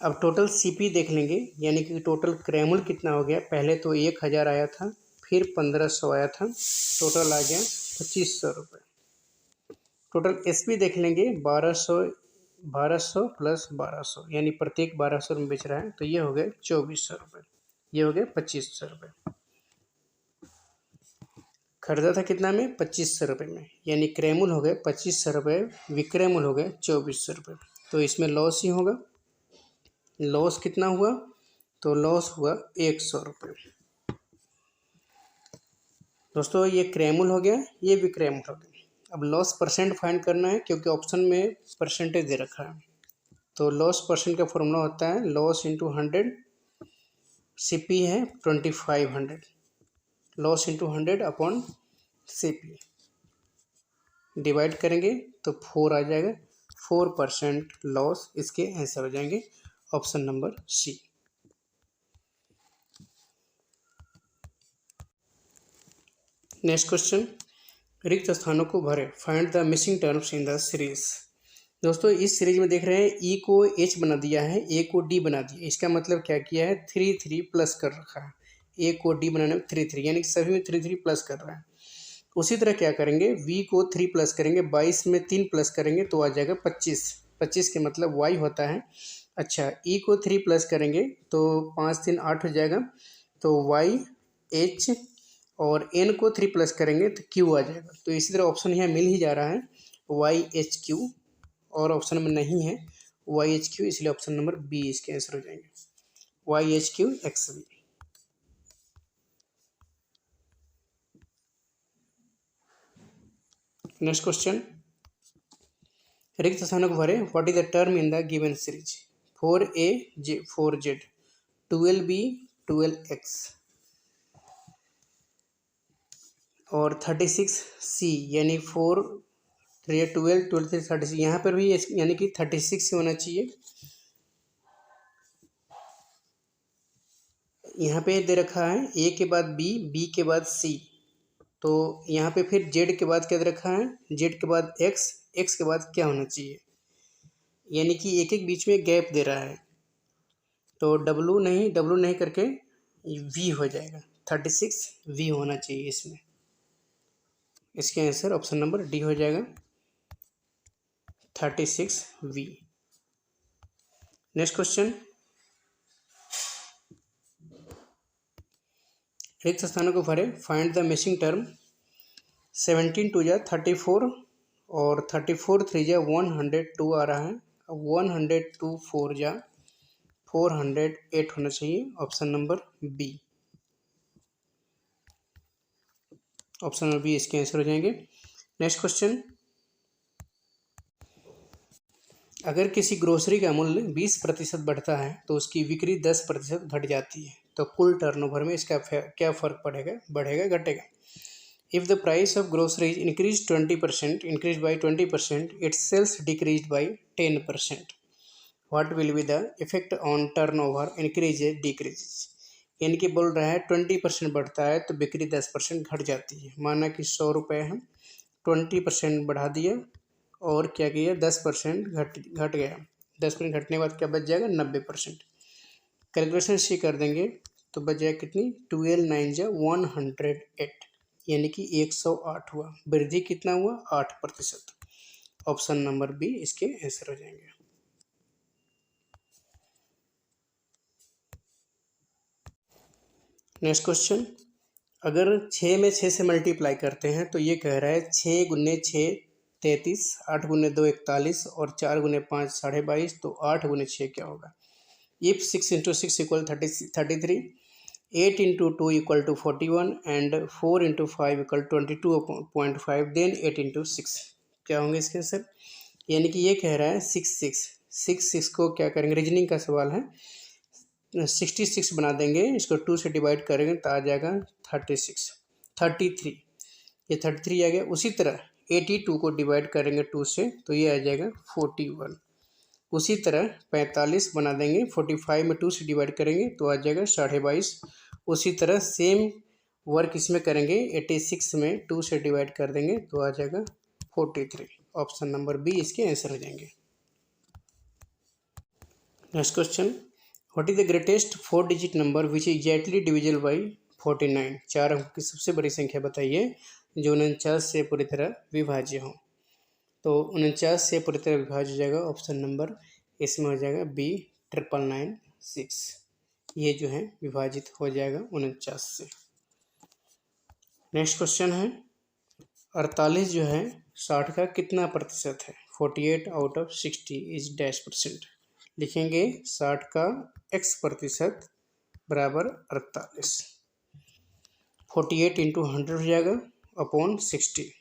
अब टोटल सीपी देख लेंगे, यानी कि टोटल क्रैमुल कितना हो गया। पहले तो 1000 आया था, फिर 1500 आया था, टोटल आ गया 2500 रुपये। टोटल एसपी देख लेंगे 1200 प्लस 1200, यानी प्रत्येक 1200 में बेच रहा है, तो ये हो गए 2400 रुपये, ये हो गए 2500 रुपये। खरीदा था कितना में 2500 रुपये में, यानी क्रैमुल हो गए 2500 रुपये, विक्रैमुल हो गए 2400 रुपये। तो इसमें लॉस ही होगा। लॉस कितना हुआ, तो लॉस हुआ 100 रुपये। दोस्तों ये क्रैमुल हो गया, ये भी क्रैमुल हो गया। अब लॉस परसेंट फाइंड करना है, क्योंकि ऑप्शन में परसेंटेज दे रखा है। तो लॉस परसेंट का फॉर्मूला होता है लॉस इंटू 100, सीपी है 2500, loss into 100 upon CP, divide करेंगे तो 4 आ जाएगा। 4% लॉस इसके आंसर हो जाएंगे, option number C. Next question, रिक्त स्थानों को भरें, find the missing terms in the series. दोस्तों इस सीरीज में देख रहे हैं ई को एच बना दिया है, ए को डी बना दिया। इसका मतलब क्या किया है 3 प्लस कर रखा है, ए को डी बनाने में 3 यानी कि सभी में 3 प्लस कर रहा है। उसी तरह क्या करेंगे, वी को 3 प्लस करेंगे, 22 में 3 प्लस करेंगे तो आ जाएगा 25। 25 के मतलब वाई होता है। अच्छा ई को 3 प्लस करेंगे तो 5 3 8 हो जाएगा, तो वाई एच, और एन को 3 प्लस करेंगे तो क्यू आ जाएगा। तो इसी तरह ऑप्शन यहाँ मिल ही जा रहा है वाई एच क्यू, और ऑप्शन में नहीं है वाई एच क्यू, इसलिए ऑप्शन नंबर बी इसके आंसर हो जाएंगे, Y H Q X B. Next question, रिक्त स्थानों को भरें, what is the term in the given series. 4a 4z 12b 12x। और 36C यानी 4 3 12 12 3 36, यहाँ पर भी यानी कि 36 से होना चाहिए। यहाँ पे दे रखा है ए के बाद बी, बी के बाद सी, तो यहाँ पे फिर जेड के बाद क्या दे रखा है, जेड के बाद एक्स, एक्स के बाद क्या होना चाहिए, यानी कि एक एक बीच में गैप दे रहा है, तो डब्लू नहीं करके वी हो जाएगा, 36V होना चाहिए इसमें। इसके आंसर ऑप्शन नंबर डी हो जाएगा, 36V। नेक्स्ट क्वेश्चन, रिक्त स्थानों को भरे, फाइंड द मिसिंग टर्म। 17 2 जा 34 और 34 3 जा 102 आ रहा है, 102 4 जा 408 होना चाहिए, option number B. Option number B इसके आंसर हो जाएंगे। नेक्स्ट क्वेश्चन, अगर किसी ग्रोसरी का मूल्य 20% बढ़ता है तो उसकी बिक्री 10% घट जाती है, तो कुल टर्नओवर में इसका क्या फर्क पड़ेगा, बढ़ेगा घटेगा। If the price of groceries increase 20%, increase by 20%, its sales decrease by 10%, what will be the effect on turnover increases decreases. यानी कि बोल रहा है 20% बढ़ता है तो बिक्री 10% घट जाती है। माना कि 100 रुपये है, 20% बढ़ा दिया और क्या किया, 10% घट गया, 10% घटने के बाद क्या बच जाएगा, 90%। कैलकुलेशन से कर देंगे तो बच जाएगा कितनी, 12 9 जा 108, यानी कि 108 हुआ। वृद्धि कितना हुआ, 8%। ऑप्शन नंबर बी इसके आंसर हो जाएंगे। नेक्स्ट क्वेश्चन, अगर 6 में 6 से मल्टीप्लाई करते हैं तो ये कह रहा है 6 गुने 6 33, 8 गुने 2 41 और 4 गुने 5 22.5, तो 8 गुने 6 क्या होगा। If 6 into 6 equal 33, 8 into 2 equal to 41 and 4 into 5 equal 22.5, then 8 into 6 क्या होंगे इसके आंसर। यानी कि ये कह रहा है 6 को क्या करेंगे, रीजनिंग का सवाल है, 66 बना देंगे, इसको 2 से डिवाइड करेंगे तो आ जाएगा 33, ये 33 आ गया। उसी तरह 82 को डिवाइड करेंगे 2 से तो ये आ जाएगा 41। उसी तरह 45 बना देंगे, 45 में 2 से डिवाइड करेंगे तो आ जाएगा 22.5। उसी तरह सेम वर्क इसमें करेंगे, 86 में 2 से डिवाइड कर देंगे तो आ जाएगा 43। ऑप्शन नंबर बी इसके आंसर हो जाएंगे। Next question, what is the greatest 4 digit number which is exactly divisible by 49। 4 अंक की सबसे बड़ी संख्या बताइए जो 49 से पूरी तरह विभाज्य हो। तो 49 से पूरी तरह विभाज्य हो जाएगा, ऑप्शन नंबर इसमें हो जाएगा बी 9996, ये जो है विभाजित हो जाएगा 49 से। नेक्स्ट क्वेश्चन है, 48 जो है 60 का कितना प्रतिशत है। 48 आउट ऑफ 60 इज डैश %। लिखेंगे 60 का x प्रतिशत बराबर 48, 48 इंटू 100 हो जाएगा अपॉन 60,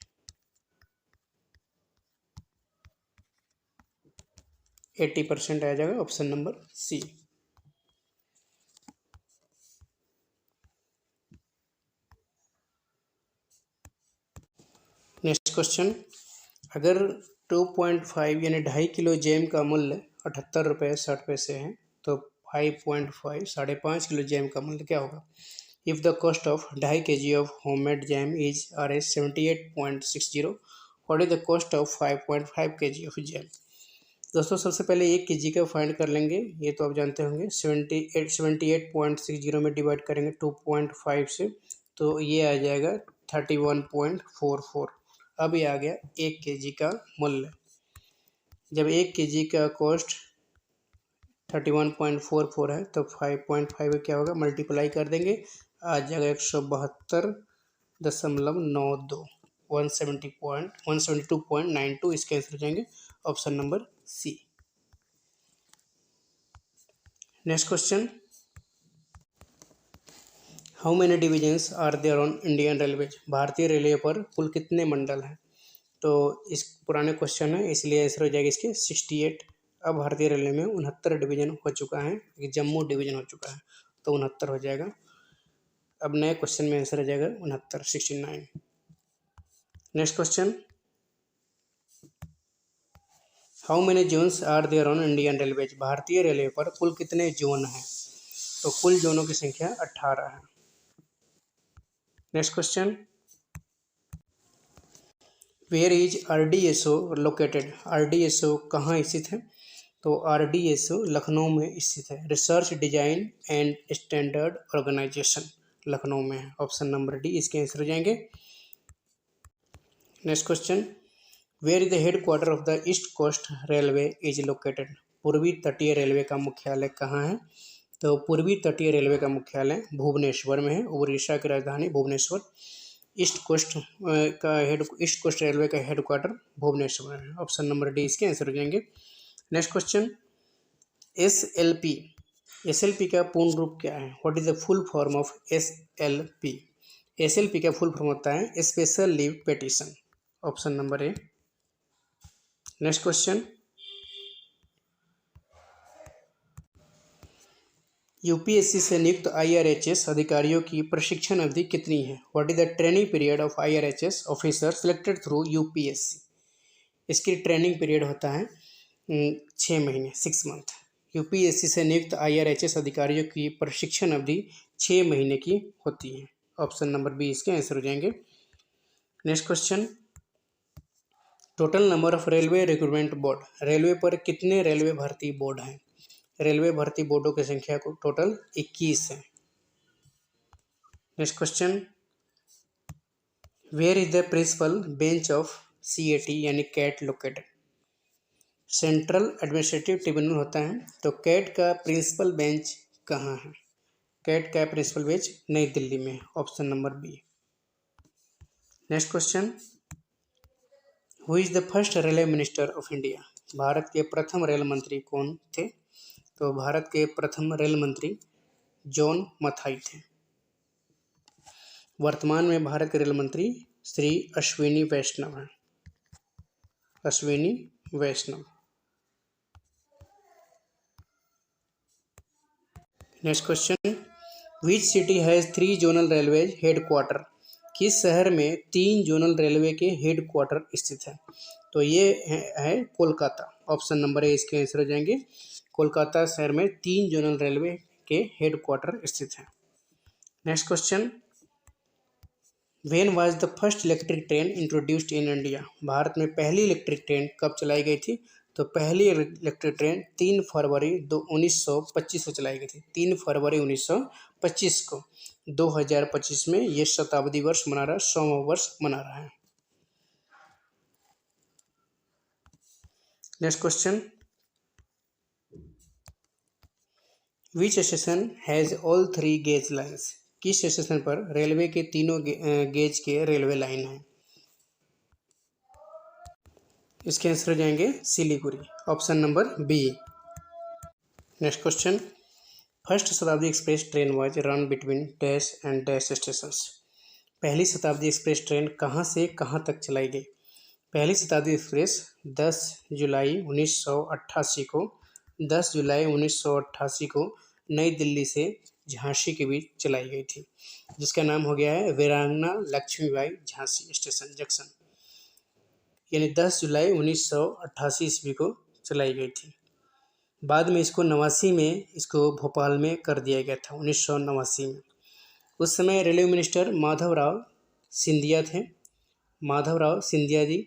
80% आ जाएगा, option number C. Next question, अगर 2.5 यानी 2.5 किलो जैम का मूल्य 78 रुपये 60 पैसे है तो 5.5 5.5 किलो जैम का मूल्य क्या होगा। If the cost of 2.5 kg of homemade jam is Rs 78.60, what is the cost of 5.5 kg of jam. दोस्तों सबसे पहले 1 kg का फाइंड कर लेंगे, ये तो आप जानते होंगे, 78.60 में डिवाइड करेंगे 2.5 से तो ये आ जाएगा 31.44। अब ये आ गया 1 kg का मूल्य। जब 1 kg का कॉस्ट 31.44 है तो 5.5 क्या होगा, मल्टीप्लाई कर देंगे, आ जाएगा 172.92, 172.92, इसके आंसर हो जाएंगे, option number C. Next question, how many divisions are there on Indian railways. भारतीय रेलवे पर कुल कितने मंडल हैं। तो इस पुराने क्वेश्चन है इसलिए आंसर हो जाएगा इसके 68। अब भारतीय रेलवे में 69 डिवीजन हो चुका है, जम्मू डिवीजन हो चुका है तो 69 हो जाएगा। अब नए क्वेश्चन में आंसर हो जाएगा 69, 69। Next question, how many zones are there on Indian railways? भारतीय रेलवे पर कुल कितने जोन हैं? तो कुल जोनों की संख्या 18 है। Next question, where is RDSO located? RDSO कहाँ स्थित है? तो RDSO लखनऊ में स्थित है। Research design and standard organisation Lucknow में है। ऑप्शन नंबर डी इसके आंसर हो जाएंगे। Next question, where is the head quarter of the east coast railway is located? पूर्वी तटीय रेलवे का मुख्यालय कहाँ है? तो पूर्वी तटीय रेलवे का मुख्यालय भुवनेश्वर में है। उड़ीसा की राजधानी भुवनेश्वर। ईस्ट कोस्ट रेलवे का हेड क्वार्टर भुवनेश्वर है। ऑप्शन नंबर डी इसके आंसर हो जाएंगे। नेक्स्ट क्वेश्चन, SLP का पूर्ण रूप क्या है? What is the full form of SLP? SLP का फुल फॉर्म होता है special leave petition. Option number A. Next question, UPSC से नियुक्त IRHS अधिकारियों की प्रशिक्षण अवधि कितनी है? What is the training period of IRHS officer selected through UPSC? इसकी ट्रेनिंग पीरियड होता है 6 महीने, 6 मंथ। UPSC से नियुक्त IRHS अधिकारियों की प्रशिक्षण अवधि 6 महीने की होती है। ऑप्शन नंबर बी इसके आंसर हो जाएंगे। Next question, total number of railway recruitment board? Railway पर कितने रेलवे भर्ती बोर्ड हैं? रेलवे भर्ती बोर्डों की संख्या को टोटल 21 है। Next question, where is the principal bench of CAT यानी CAT located? Central administrative tribunal होता है, तो कैट का प्रिंसिपल बेंच कहाँ है? कैट का प्रिंसिपल बेंच नई दिल्ली में। Option number B. Next question, who is the first railway minister of India? भारत के प्रथम रेल मंत्री कौन थे? तो भारत के प्रथम रेल मंत्री जॉन मथाई थे। वर्तमान में भारत के रेल मंत्री श्री अश्विनी वैष्णव हैं। Ashwini Vaishnaw. Next question, which city has 3 zonal railway headquarter? किस शहर में 3 जोनल रेलवे के हेडक्वार्टर स्थित है? तो ये है कोलकाता। ऑप्शन नंबर ए इसके आंसर हो जाएंगे। कोलकाता शहर में 3 जोनल रेलवे के हेडक्वार्टर स्थित हैं। Next question, when was the first electric train introduced in India? Bharat में पहली इलेक्ट्रिक ट्रेन कब चलाई गई थी? तो पहली इलेक्ट्रिक ट्रेन 3 फरवरी 1925 को चलाई गई थी। 3 फरवरी 1925 को। 2025 में ये शताब्दी वर्ष मना रहा है, 100वां वर्ष मना रहा है। Next question, which station has all 3 gauge lines? किस स्टेशन पर रेलवे के तीनों गेज के रेलवे लाइन हैं? इसके आंसर हो जाएंगे Siliguri. Option number B. Next question, first Shatabdi express train was run between dash and dash stations? पहली शताब्दी एक्सप्रेस ट्रेन कहाँ से कहाँ तक चलाई गई? पहली शताब्दी एक्सप्रेस 10 जुलाई 1988 को 10 जुलाई 1988 को नई दिल्ली से झांसी के बीच चलाई गई थी, जिसका नाम हो गया है वीरांगना लक्ष्मीबाई झांसी स्टेशन जंक्शन। यानी 10 जुलाई 1988 ईस्वी को चलाई गई थी। बाद में इसको 89 में इसको भोपाल में कर दिया गया था, 1989 में। उस समय रेलवे मिनिस्टर माधवराव सिंधिया थे। माधवराव सिंधिया जी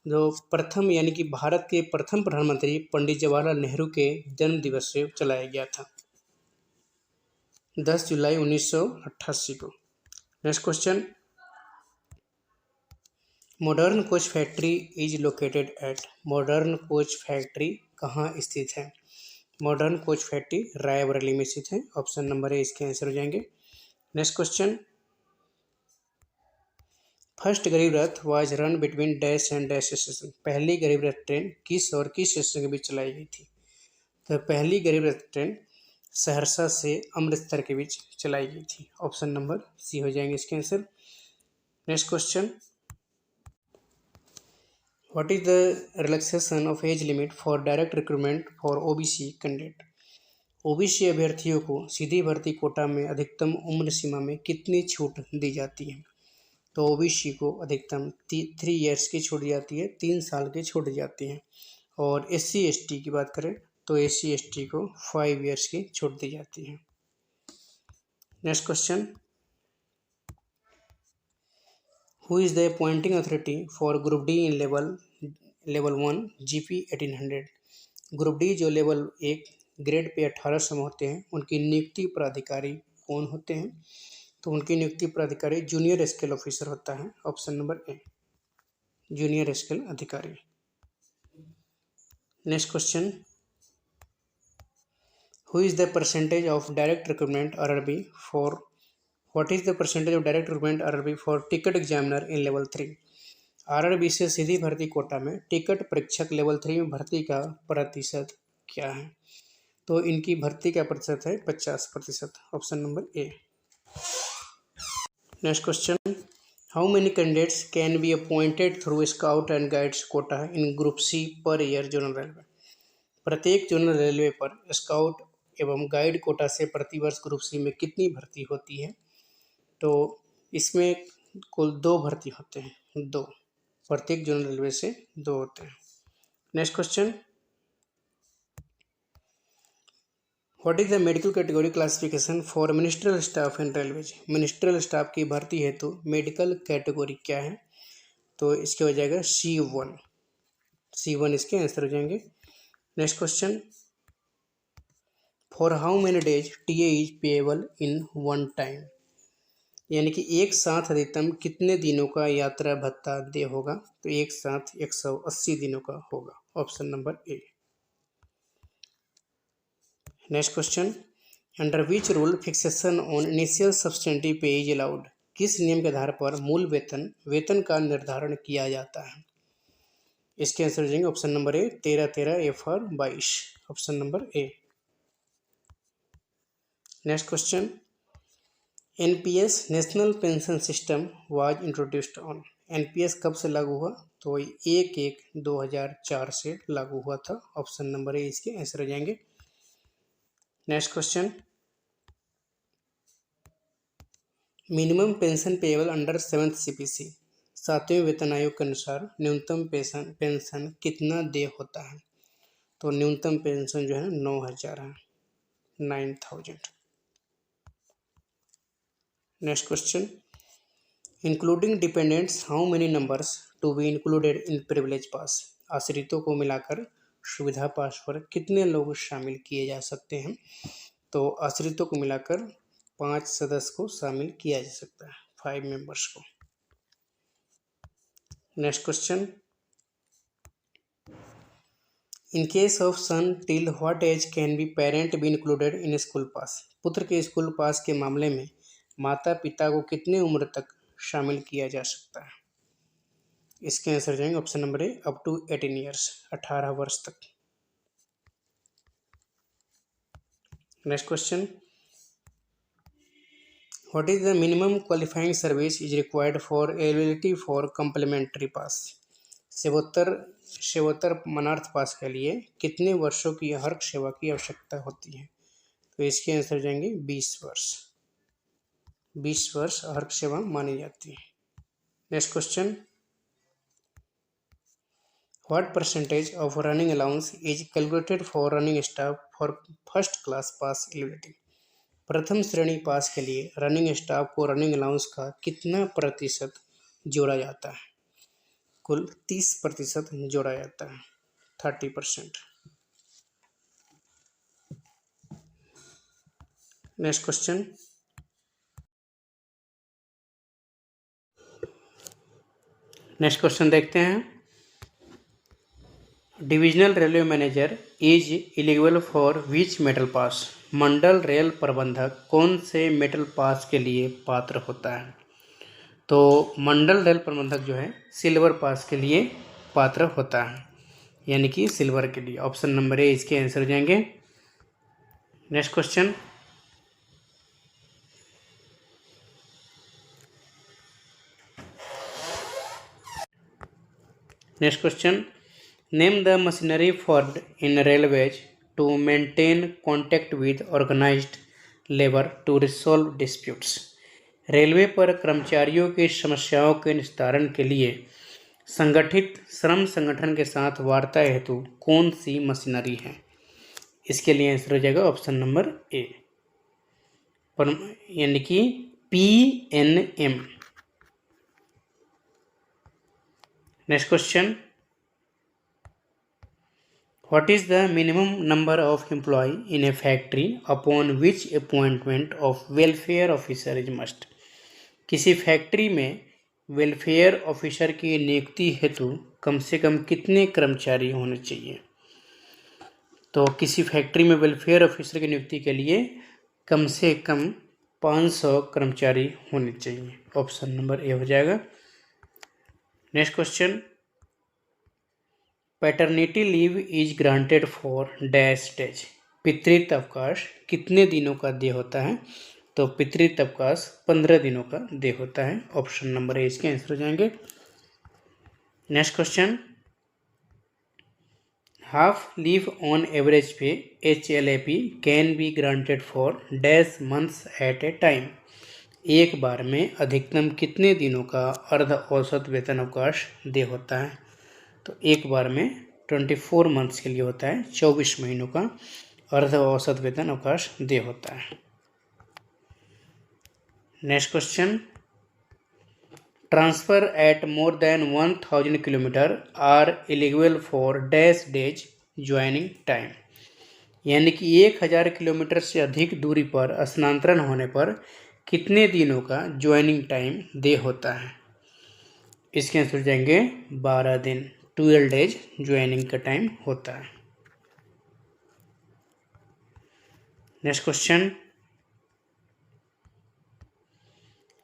जो प्रथम यानी कि भारत के प्रथम प्रधानमंत्री पंडित जवाहरलाल नेहरू के जन्म दिवस से चलाया गया था, 10 जुलाई 1988 को। Next question, modern coach factory is located at? Modern coach factory कहाँ स्थित है? मॉडर्न कोच फैक्ट्री रायबरेली में स्थित है। ऑप्शन नंबर ए इसके आंसर हो जाएंगे। नेक्स्ट क्वेश्चन, फर्स्ट गरीब रथ was run between dash and dash station? पहली गरीब रथ ट्रेन किस और किस स्टेशन के बीच चलाई गई थी? तो पहली गरीब रथ ट्रेन सहरसा से अमृतसर के बीच चलाई गई थी। ऑप्शन नंबर सी हो जाएंगे इसके answer. Next question, what is the relaxation of age limit for direct recruitment for OBC candidate? OBC अभ्यर्थियों को सीधी भर्ती कोटा में अधिकतम उम्र सीमा में कितनी छूट दी जाती है? तो ओबीसी को अधिकतम 3 ईयर्स की छूट जाती है, 3 साल की छूट जाती है। और SC ST की बात करें तो SC ST को 5 ईयर्स की छूट दी जाती है। Next question, who is the appointing authority for group D in level 1 GP 1800? Group D जो लेवल 1 ग्रेड पे 1800 में होते हैं, उनकी नियुक्ति प्राधिकारी कौन होते हैं? तो उनकी नियुक्ति प्राधिकारी जूनियर स्केल ऑफिसर होता है, option number A, junior scale अधिकारी। Next question, who is the percentage of direct recruitment RRB for what is the percentage of direct recruitment RRB for ticket examiner in level 3? RRB से सीधी भर्ती कोटा में ticket परीक्षक level 3 में भर्ती का प्रतिशत क्या है? तो इनकी भर्ती का प्रतिशत है 50%, option number A. Next question, how many candidates can be appointed through scout and guides quota in group C per year zonal railway? प्रत्येक जोनल रेलवे पर स्काउट एवं गाइड कोटा से प्रतिवर्ष ग्रुप सी में कितनी भर्ती होती है? तो इसमें कुल 2 भर्ती होते हैं, 2, प्रत्येक जोनल रेलवे से 2 होते हैं। Next question, what is the medical category classification for ministerial staff in railways? Ministerial staff की भर्ती हेतु मेडिकल कैटेगरी क्या है? तो इसके हो जाएगा C1 इसके आंसर हो जाएंगे। Next question, for how many days TA is payable in one time? यानी कि एक साथ अधिकतम कितने दिनों का यात्रा भत्ता दे होगा? तो एक साथ 180 दिनों का होगा, option number A. Next question, under which rule fixation on initial substantive पे इज अलाउड? किस नियम के आधार पर मूल वेतन का निर्धारण किया जाता है? इसके आंसर हो जाएंगे option number A, 13 FR 22, option number A. Next question, NPS national pension system was introduced on? NPS कब से लागू हुआ? तो 1/1/2004 से लागू हुआ था, ऑप्शन नंबर ए इसके आंसर हो जाएंगे। Next question, minimum pension payable under 7th CPC, 7वें वेतन आयोग के अनुसार न्यूनतम पेंशन कितना दे होता है? तो न्यूनतम पेंशन जो है 9,000 है, 9,000। Next question, including dependents how many numbers to be included in privilege pass? आश्रितों को मिलाकर सुविधा पास पर कितने लोग शामिल किए जा सकते हैं? तो आश्रितों को मिलाकर 5 सदस्य को शामिल किया जा सकता है, 5 मेंबर्स को। Next question, in case of son till what age can be parent be included in school pass? पुत्र के स्कूल पास के मामले में माता पिता को कितने उम्र तक शामिल किया जा सकता है? इसके आंसर जाएंगे option number A, up to 18 years, 18 वर्ष तक। Next question, what is the minimum qualifying service is required for eligibility for complimentary pass? सेवोत्तर मनार्थ पास के लिए कितने वर्षों की हर सेवा की आवश्यकता होती है? तो इसके आंसर जाएंगे 20 वर्ष, 20 वर्ष हर सेवा मानी जाती है। Next question, what percentage of running allowance is calculated for running staff for first class pass eligibility? प्रथम श्रेणी पास के लिए रनिंग स्टाफ को रनिंग अलाउंस का कितना प्रतिशत जोड़ा जाता है? कुल 30% जोड़ा जाता है, 30%। नेक्स्ट क्वेश्चन, देखते हैं। Divisional railway manager is eligible for which metal pass? Mandal rail प्रबंधक कौन से मेटल पास के लिए पात्र होता है? तो मंडल रेल प्रबंधक जो है सिल्वर पास के लिए पात्र होता है, यानी कि सिल्वर के लिए, ऑप्शन नंबर ए इसके आंसर हो जाएंगे। Next question, name the machinery formed in railways to maintain contact with organised labour to resolve disputes? Railway पर कर्मचारियों की समस्याओं के निस्तारण के लिए संगठित श्रम संगठन के साथ वार्ता हेतु कौन सी मशीनरी है? इसके लिए आंसर हो जाएगा ऑप्शन नंबर ए, यानी कि PNM। Next question, What is the minimum number of employee in a factory upon which appointment of welfare officer is must? किसी फैक्ट्री में वेलफेयर ऑफिसर की नियुक्ति हेतु कम से कम कितने कर्मचारी होने चाहिए? तो किसी फैक्ट्री में वेलफेयर ऑफिसर की नियुक्ति के लिए कम से कम 500 कर्मचारी होने चाहिए। ऑप्शन नंबर ए हो जाएगा। Next question, paternity leave is granted for dash days. पितृत्व अवकाश कितने दिनों का देय होता है? तो पितृत्व अवकाश 15 दिनों का देय होता है। ऑप्शन नंबर ए इसके आंसर हो जाएंगे। Next question, half leave on average pay HLAP can be granted for dash months at a time. एक बार में अधिकतम कितने दिनों का अर्ध औसत वेतन अवकाश देय होता है? तो एक बार में 24 मंथ्स के लिए होता है, 24 महीनों का अर्ध औसत वेतन अवकाश देय होता है। Next question, transfer at more than 1000 kilometre are eligible for dash days joining time. यानी कि 1000 किलोमीटर से अधिक दूरी पर स्थानांतरण होने पर कितने दिनों का ज्वाइनिंग टाइम देय होता है? इसके आंसर जाएंगे 12 दिन। 12 डेज ज्वाइनिंग का टाइम होता है। Next question,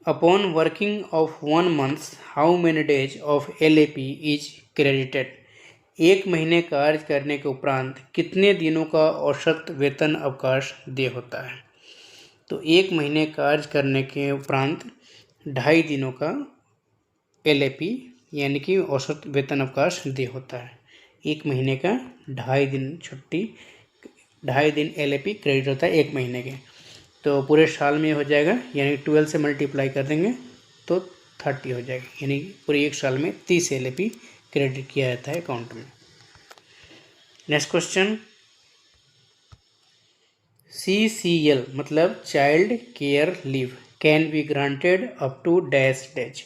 upon working of 1 month how many days of LAP is credited. एक महीने कार्य करने के उपरांत कितने दिनों का औसत वेतन अवकाश देय होता है? तो एक महीने कार्य करने के उपरांत 2.5 दिनों का LAP यानी कि औसत वेतन अवकाश देय होता है। एक महीने का 2.5 दिन छुट्टी, 2.5 दिन LAP क्रेडिट होता है एक महीने के। तो पूरे साल में हो जाएगा, यानी 12 से मल्टीप्लाई कर देंगे तो 30 हो जाएगा, यानी पूरे एक साल में 30 LAP क्रेडिट किया जाता है अकाउंट में। नेक्स्ट क्वेश्चन, CCL मतलब child care leave can be granted up to dash days.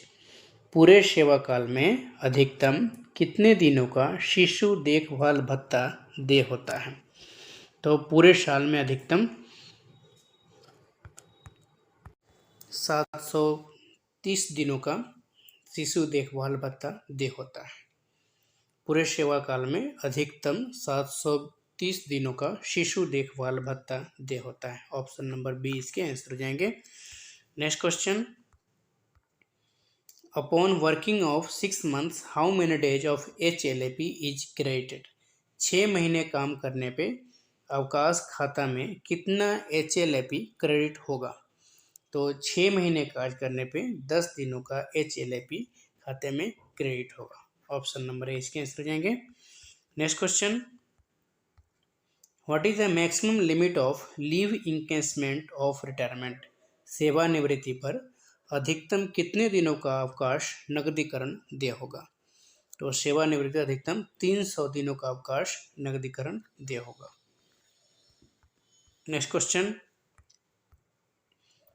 पूरे सेवा काल में अधिकतम कितने दिनों का शिशु देखभाल भत्ता देय होता है? तो पूरे साल में अधिकतम 730 दिनों का शिशु देखभाल भत्ता देय होता है। पूरे सेवा काल में अधिकतम 730 दिनों का शिशु देखभाल भत्ता देय होता है। ऑप्शन नंबर बी इसके आंसर हो जाएंगे। Next question, upon working of 6 months how many days of HLAP is credited. 6 महीने काम करने पे अवकाश खाता में कितना HLAP क्रेडिट होगा? तो 6 महीने कार्य करने पे 10 दिनों का HLAP खाते में क्रेडिट होगा। ऑप्शन नंबर ए इसके आंसर हो जाएंगे। Next question, what is the maximum limit of leave encashment of retirement. सेवानिवृत्ति पर अधिकतम कितने दिनों का अवकाश नकदीकरण देय होगा? तो सेवानिवृत्ति अधिकतम 300 दिनों का अवकाश नकदीकरण देय होगा। Next question,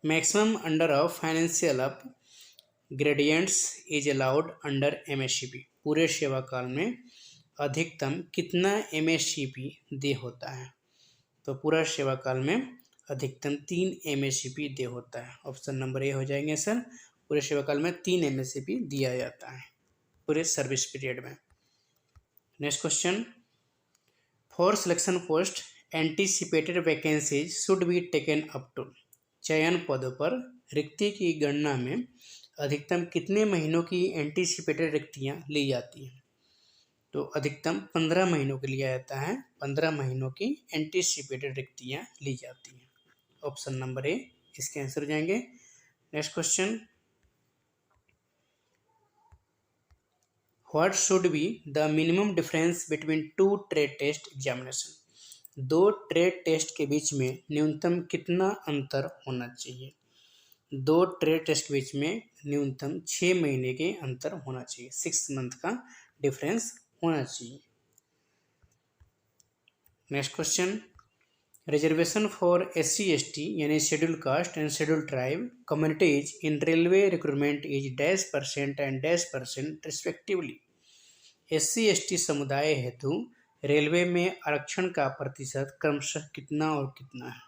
maximum under of financial up gradients is allowed under MSCP। पूरे सेवा काल में अधिकतम कितना MSCP देय होता है? तो पूरा सेवा काल में अधिकतम 3 MSCP देय होता है। ऑप्शन नंबर ए हो जाएंगे सर। पूरे सेवा काल में 3 MSCP दिया जाता है पूरे सर्विस पीरियड में। Next question, for selection post anticipated vacancies should be taken up to. चयन पदों पर रिक्ति की गणना में अधिकतम कितने महीनों की एंटीसिपेटेड रिक्तियां ली जाती हैं? तो अधिकतम 15 महीनों के लिया जाता है। 15 महीनों की एंटीसिपेटेड रिक्तियां ली जाती हैं। ऑप्शन नंबर ए इसके आंसर जाएंगे। Next question, what should be the minimum difference between 2 trade test examination. 2 trade test के बीच में न्यूनतम कितना अंतर होना चाहिए? दो ट्रेड टेस्ट के बीच में न्यूनतम 6 महीने के अंतर होना चाहिए, 6 मंथ का डिफरेंस होना चाहिए। Next question, reservation for SC/ST यानी schedule caste and schedule tribe communities in railway recruitment is -% and -% respectively. SC/ST समुदाय हेतु रेलवे में आरक्षण का प्रतिशत क्रमशः कितना और कितना है?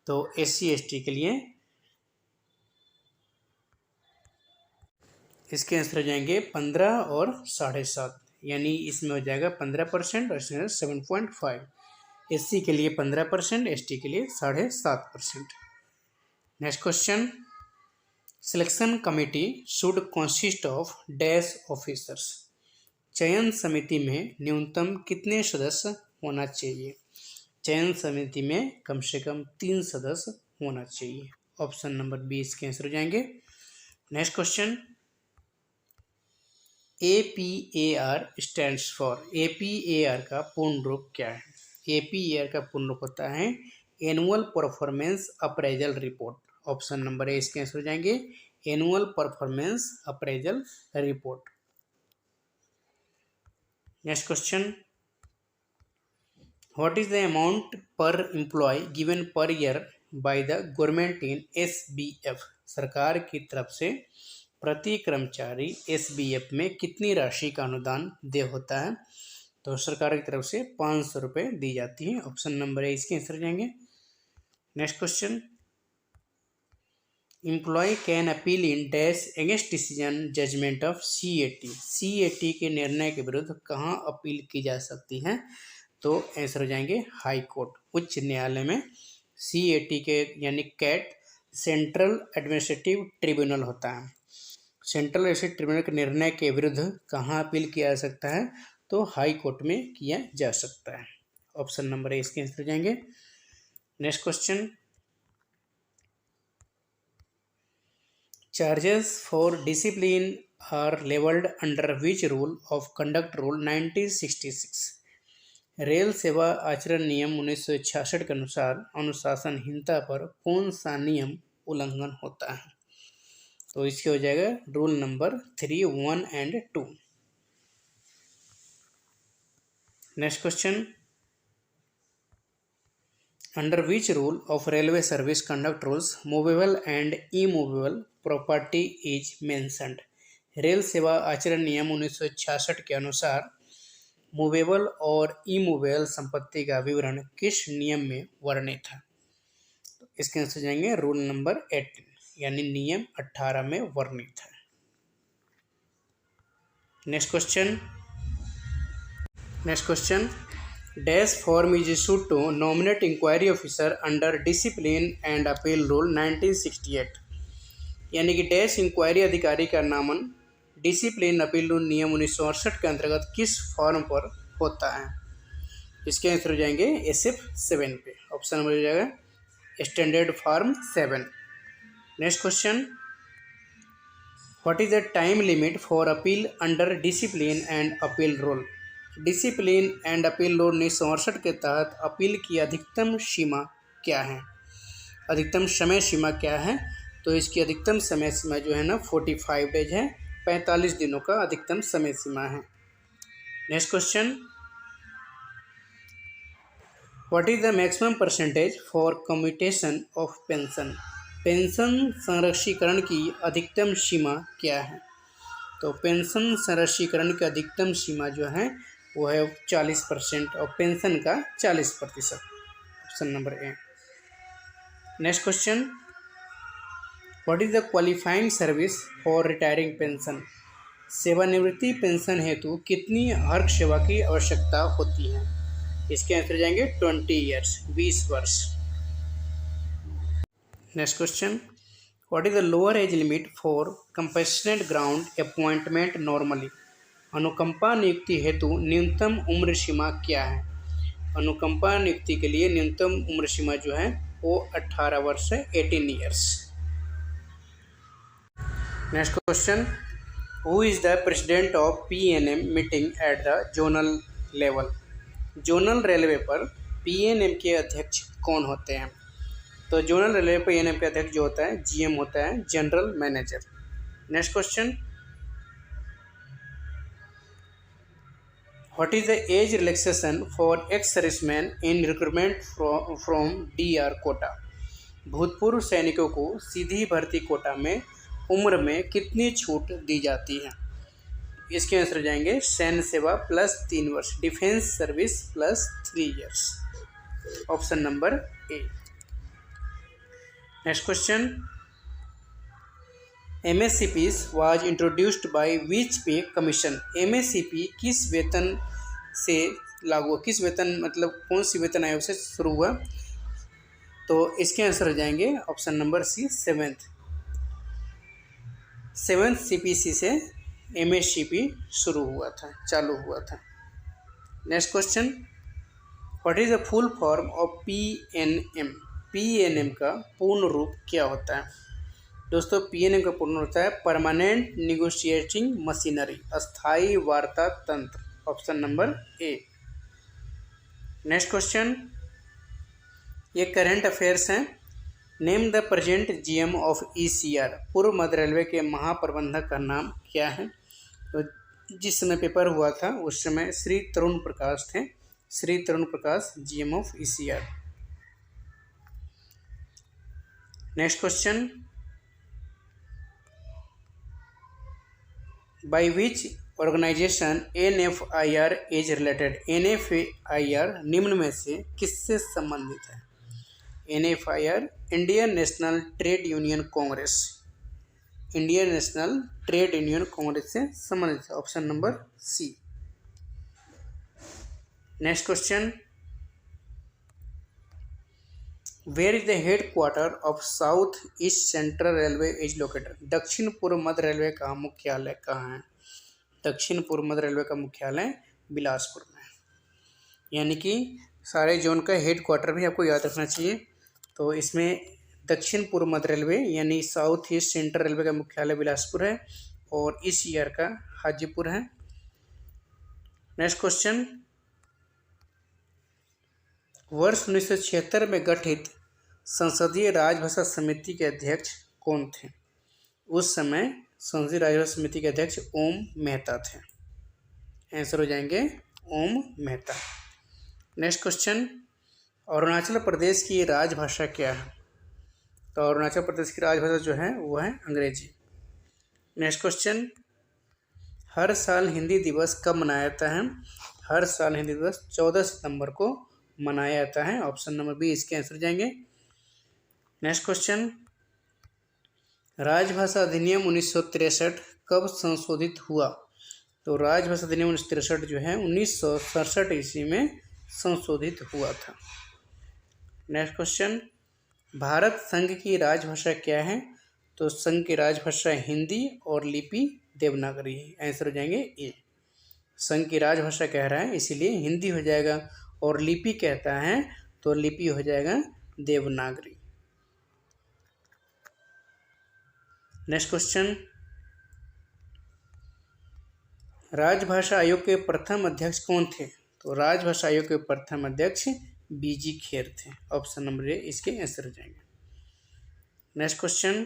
तो SC/ST के लिए इसके आंसर हो जाएंगे 15 और 7.5, यानी इसमें हो जाएगा 15% और इसमें 7.5। SC के लिए 15%, ST के लिए 7.5%। Next question, selection committee should consist of dash officers. चयन समिति में न्यूनतम कितने सदस्य होना चाहिए? चयन समिति में कम से कम 3 सदस्य होना चाहिए। ऑप्शन नंबर 20 के आंसर हो जाएंगे। Next question, APAR stands for. APAR का पूर्ण रूप क्या है? APAR का पूर्ण रूप होता है annual performance appraisal report. Option number A इसके आंसर हो जाएंगे, annual performance appraisal report. Next question, what is the amount per employee given per year by the government in SBF। सरकार की तरफ से प्रति कर्मचारी SBF में कितनी राशि का अनुदान दे होता है? तो सरकार की तरफ से 500 रुपये दी जाती है। ऑप्शन नंबर ए इसके आंसर जाएंगे। Next question, employ can appeal in dash against decision judgement of CAT। CAT के निर्णय के विरुद्ध कहाँ अपील की जा सकती है? तो आंसर हो जाएंगे हाई कोर्ट, उच्च न्यायालय में। CAT के यानी कैट सेंट्रल एडमिनिस्ट्रेटिव ट्रिब्यूनल होता है। सेंट्रल एडमिनिस्ट्रेटिव ट्रिब्यूनल के निर्णय के विरुद्ध कहाँ अपील किया जा सकता है? तो हाई कोर्ट में किया जा सकता है। ऑप्शन नंबर ए इसके आंसर हो जाएंगे। Next question, charges for discipline are levelled under which rule of conduct rule 1966। Rail सेवा आचरण नियम 1966 के अनुसार अनुशासनहीनता पर कौन सा नियम उल्लंघन होता है? तो इसके हो जाएगा rule number 3, 1 and 2। Next question, under which rule of railway service conduct rules movable and immovable property is mentioned. Rail सेवा आचरण नियम 1966 के अनुसार मूवेबल और इमूवेबल संपत्ति का विवरण किस नियम में वर्णित है? तो इसके आंसर जाएंगे रूल नंबर 18, यानी नियम 18 में वर्णित है। Next question, dash form is issued to nominate inquiry officer under discipline and appeal rule 1968। यानी कि डैश इंक्वायरी अधिकारी का नामन डिसिप्लिन अपील रूल नियम 1968 के अंतर्गत किस फॉर्म पर होता है? इसके आंसर हो जाएंगे SF7 पे। ऑप्शन नंबर हो जाएगा standard form 7। Next question, what is the time limit for appeal under discipline and appeal rule. Discipline and appeal rule 1968 के तहत अपील की अधिकतम सीमा क्या है? अधिकतम समय सीमा क्या है? तो इसकी अधिकतम समय सीमा जो है ना 45 डेज है, 45 दिनों का अधिकतम समय सीमा है। Next question, what is the maximum percentage for commutation of pension. Pension संरक्षीकरण की अधिकतम सीमा क्या है? तो पेंशन संरक्षीकरण की अधिकतम सीमा जो है वो है 40% और पेंशन का 40%। Option number A. Next question, what is the qualifying service for retiring pension. सेवानिवृत्ति पेंशन हेतु कितनी हर्क सेवा की आवश्यकता होती है? इसके आंसर जाएंगे 20 ईयर्स, 20 वर्ष। Next question, what is the lower age limit for compassionate ground appointment normally. अनुकंपा नियुक्ति हेतु न्यूनतम उम्र सीमा क्या है? अनुकंपा नियुक्ति के लिए न्यूनतम उम्र सीमा जो है वो 18 वर्ष है, 18 years. Next question, who is the president of PNM meeting at the zonal level. Zonal railway पर PNM के अध्यक्ष कौन होते हैं? तो जोनल रेलवे पर एएनएम का अध्यक्ष जो होता है जीएम होता है, general manager. Next question, what is the age relaxation for ex serviceman in recruitment from DR quota? भूतपूर्व सैनिकों को सीधी भर्ती कोटा में उम्र में कितनी छूट दी जाती है? इसके आंसर हो जाएंगे सैन्य सेवा प्लस 3 वर्ष, defence service plus 3 years. Option number A. Next question, MSCPs was introduced by which pay commission? MSCP किस वेतन से लागू, किस वेतन मतलब कौन सी वेतन आयोग से शुरू हुआ? तो इसके आंसर हो जाएंगे option number C, seventh CPC से MSCP शुरू हुआ था, चालू हुआ था। Next question, what is the full form of PNM? PNM का पूर्ण रूप क्या होता है? दोस्तों PNM का पूर्ण होता है परमानेंट निगोशिएटिंग मशीनरी, अस्थायी वार्ता तंत्र। Option number A. Next question, ये करंट अफेयर्स हैं। Name the present GM of ECR, पूर्व मध्य रेलवे के महाप्रबंधक का नाम क्या है? तो जिस समय पेपर हुआ था उस समय श्री तरुण प्रकाश थे, Shri Tarun Prakash GM of ECR। Next question, by which organisation NFIR is related? NFIR निम्न में से किससे संबंधित है? NFIR Indian National Trade Union Congress, Indian National Trade Union Congress से संबंधित है। Option number C. Next question, where is the head quarter of south east central railway is located? दक्षिण पूर्व मध्य रेलवे का मुख्यालय कहाँ है? दक्षिण पूर्व मध्य रेलवे का मुख्यालय बिलासपुर में। यानी कि सारे जोन का हेड क्वार्टर भी आपको याद रखना चाहिए। तो इसमें दक्षिण पूर्व मध्य रेलवे यानी साउथ ईस्ट सेंट्रल रेलवे का मुख्यालय बिलासपुर है और इस ईयर का हाजीपुर है। नेक्स्ट क्वेश्चन, वर्ष 1976 में गठित संसदीय राजभाषा समिति के अध्यक्ष कौन थे? उस समय संसदीय राजभाषा समिति के अध्यक्ष ओम मेहता थे। आंसर हो जाएंगे ओम मेहता। नेक्स्ट क्वेश्चन, अरुणाचल प्रदेश की राजभाषा क्या है? तो अरुणाचल प्रदेश की राजभाषा जो है वो है अंग्रेजी। नेक्स्ट क्वेश्चन, हर साल हिंदी दिवस कब मनाया जाता है? हर साल हिंदी दिवस 14 सितंबर को मनाया जाता है। ऑप्शन नंबर बी इसके आंसर जाएंगे। नेक्स्ट क्वेश्चन, राजभाषा अधिनियम 1963 कब संशोधित हुआ? तो राजभाषा अधिनियम 1963 जो है 1967 ईस्वी में संशोधित हुआ था। नेक्स्ट क्वेश्चन, भारत संघ की राजभाषा क्या है? तो संघ की राजभाषा हिंदी और लिपि देवनागरी है। आंसर हो जाएंगे ए। संघ की राजभाषा कह रहा है इसीलिए हिंदी हो जाएगा और लिपि कहता है तो लिपि हो जाएगा देवनागरी। नेक्स्ट क्वेश्चन, राजभाषा आयोग के प्रथम अध्यक्ष कौन थे? तो राजभाषा आयोग के प्रथम अध्यक्ष BG खेर थे। ऑप्शन नंबर ए इसके आंसर हो जाएंगे। नेक्स्ट क्वेश्चन,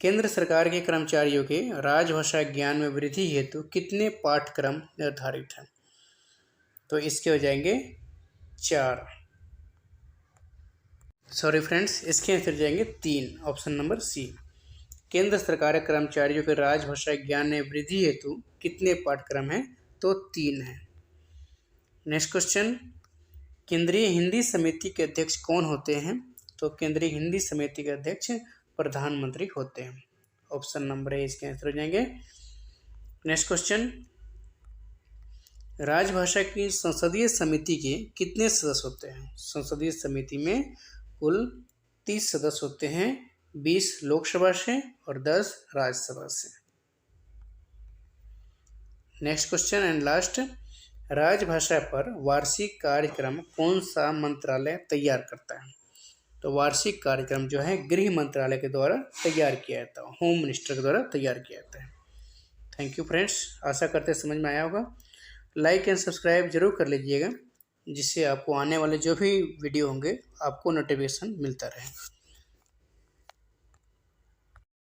केंद्र सरकार के कर्मचारियों के राजभाषा ज्ञान में वृद्धि हेतु कितने पाठ्यक्रम निर्धारित हैं? तो इसके हो जाएंगे 4। सॉरी फ्रेंड्स, इसके आंसर हो जाएंगे 3। Option number C. केंद्र सरकार के कर्मचारियों के राजभाषा ज्ञान में वृद्धि हेतु कितने पाठ्यक्रम हैं? तो 3 हैं। नेक्स्ट क्वेश्चन, केंद्रीय हिंदी समिति के अध्यक्ष कौन होते हैं? तो केंद्रीय हिंदी समिति के अध्यक्ष प्रधानमंत्री होते हैं। ऑप्शन नंबर ए इसके आंसर हो जाएंगे। नेक्स्ट क्वेश्चन, राजभाषा की संसदीय समिति के कितने सदस्य होते हैं? संसदीय समिति में कुल 30 सदस्य होते हैं, 20 लोकसभा से और 10 राज्यसभा से। नेक्स्ट क्वेश्चन एंड लास्ट, राजभाषा पर वार्षिक कार्यक्रम कौन सा मंत्रालय तैयार करता है? तो वार्षिक कार्यक्रम जो है गृह मंत्रालय के द्वारा तैयार किया जाता है, होम मिनिस्टर के द्वारा तैयार किया जाता है। थैंक यू फ्रेंड्स, आशा करते समझ में आया होगा। लाइक एंड सब्सक्राइब जरूर कर लीजिएगा। जिससे आपको आने वाले जो भी वीडियो होंगे आपको नोटिफिकेशन मिलता रहे।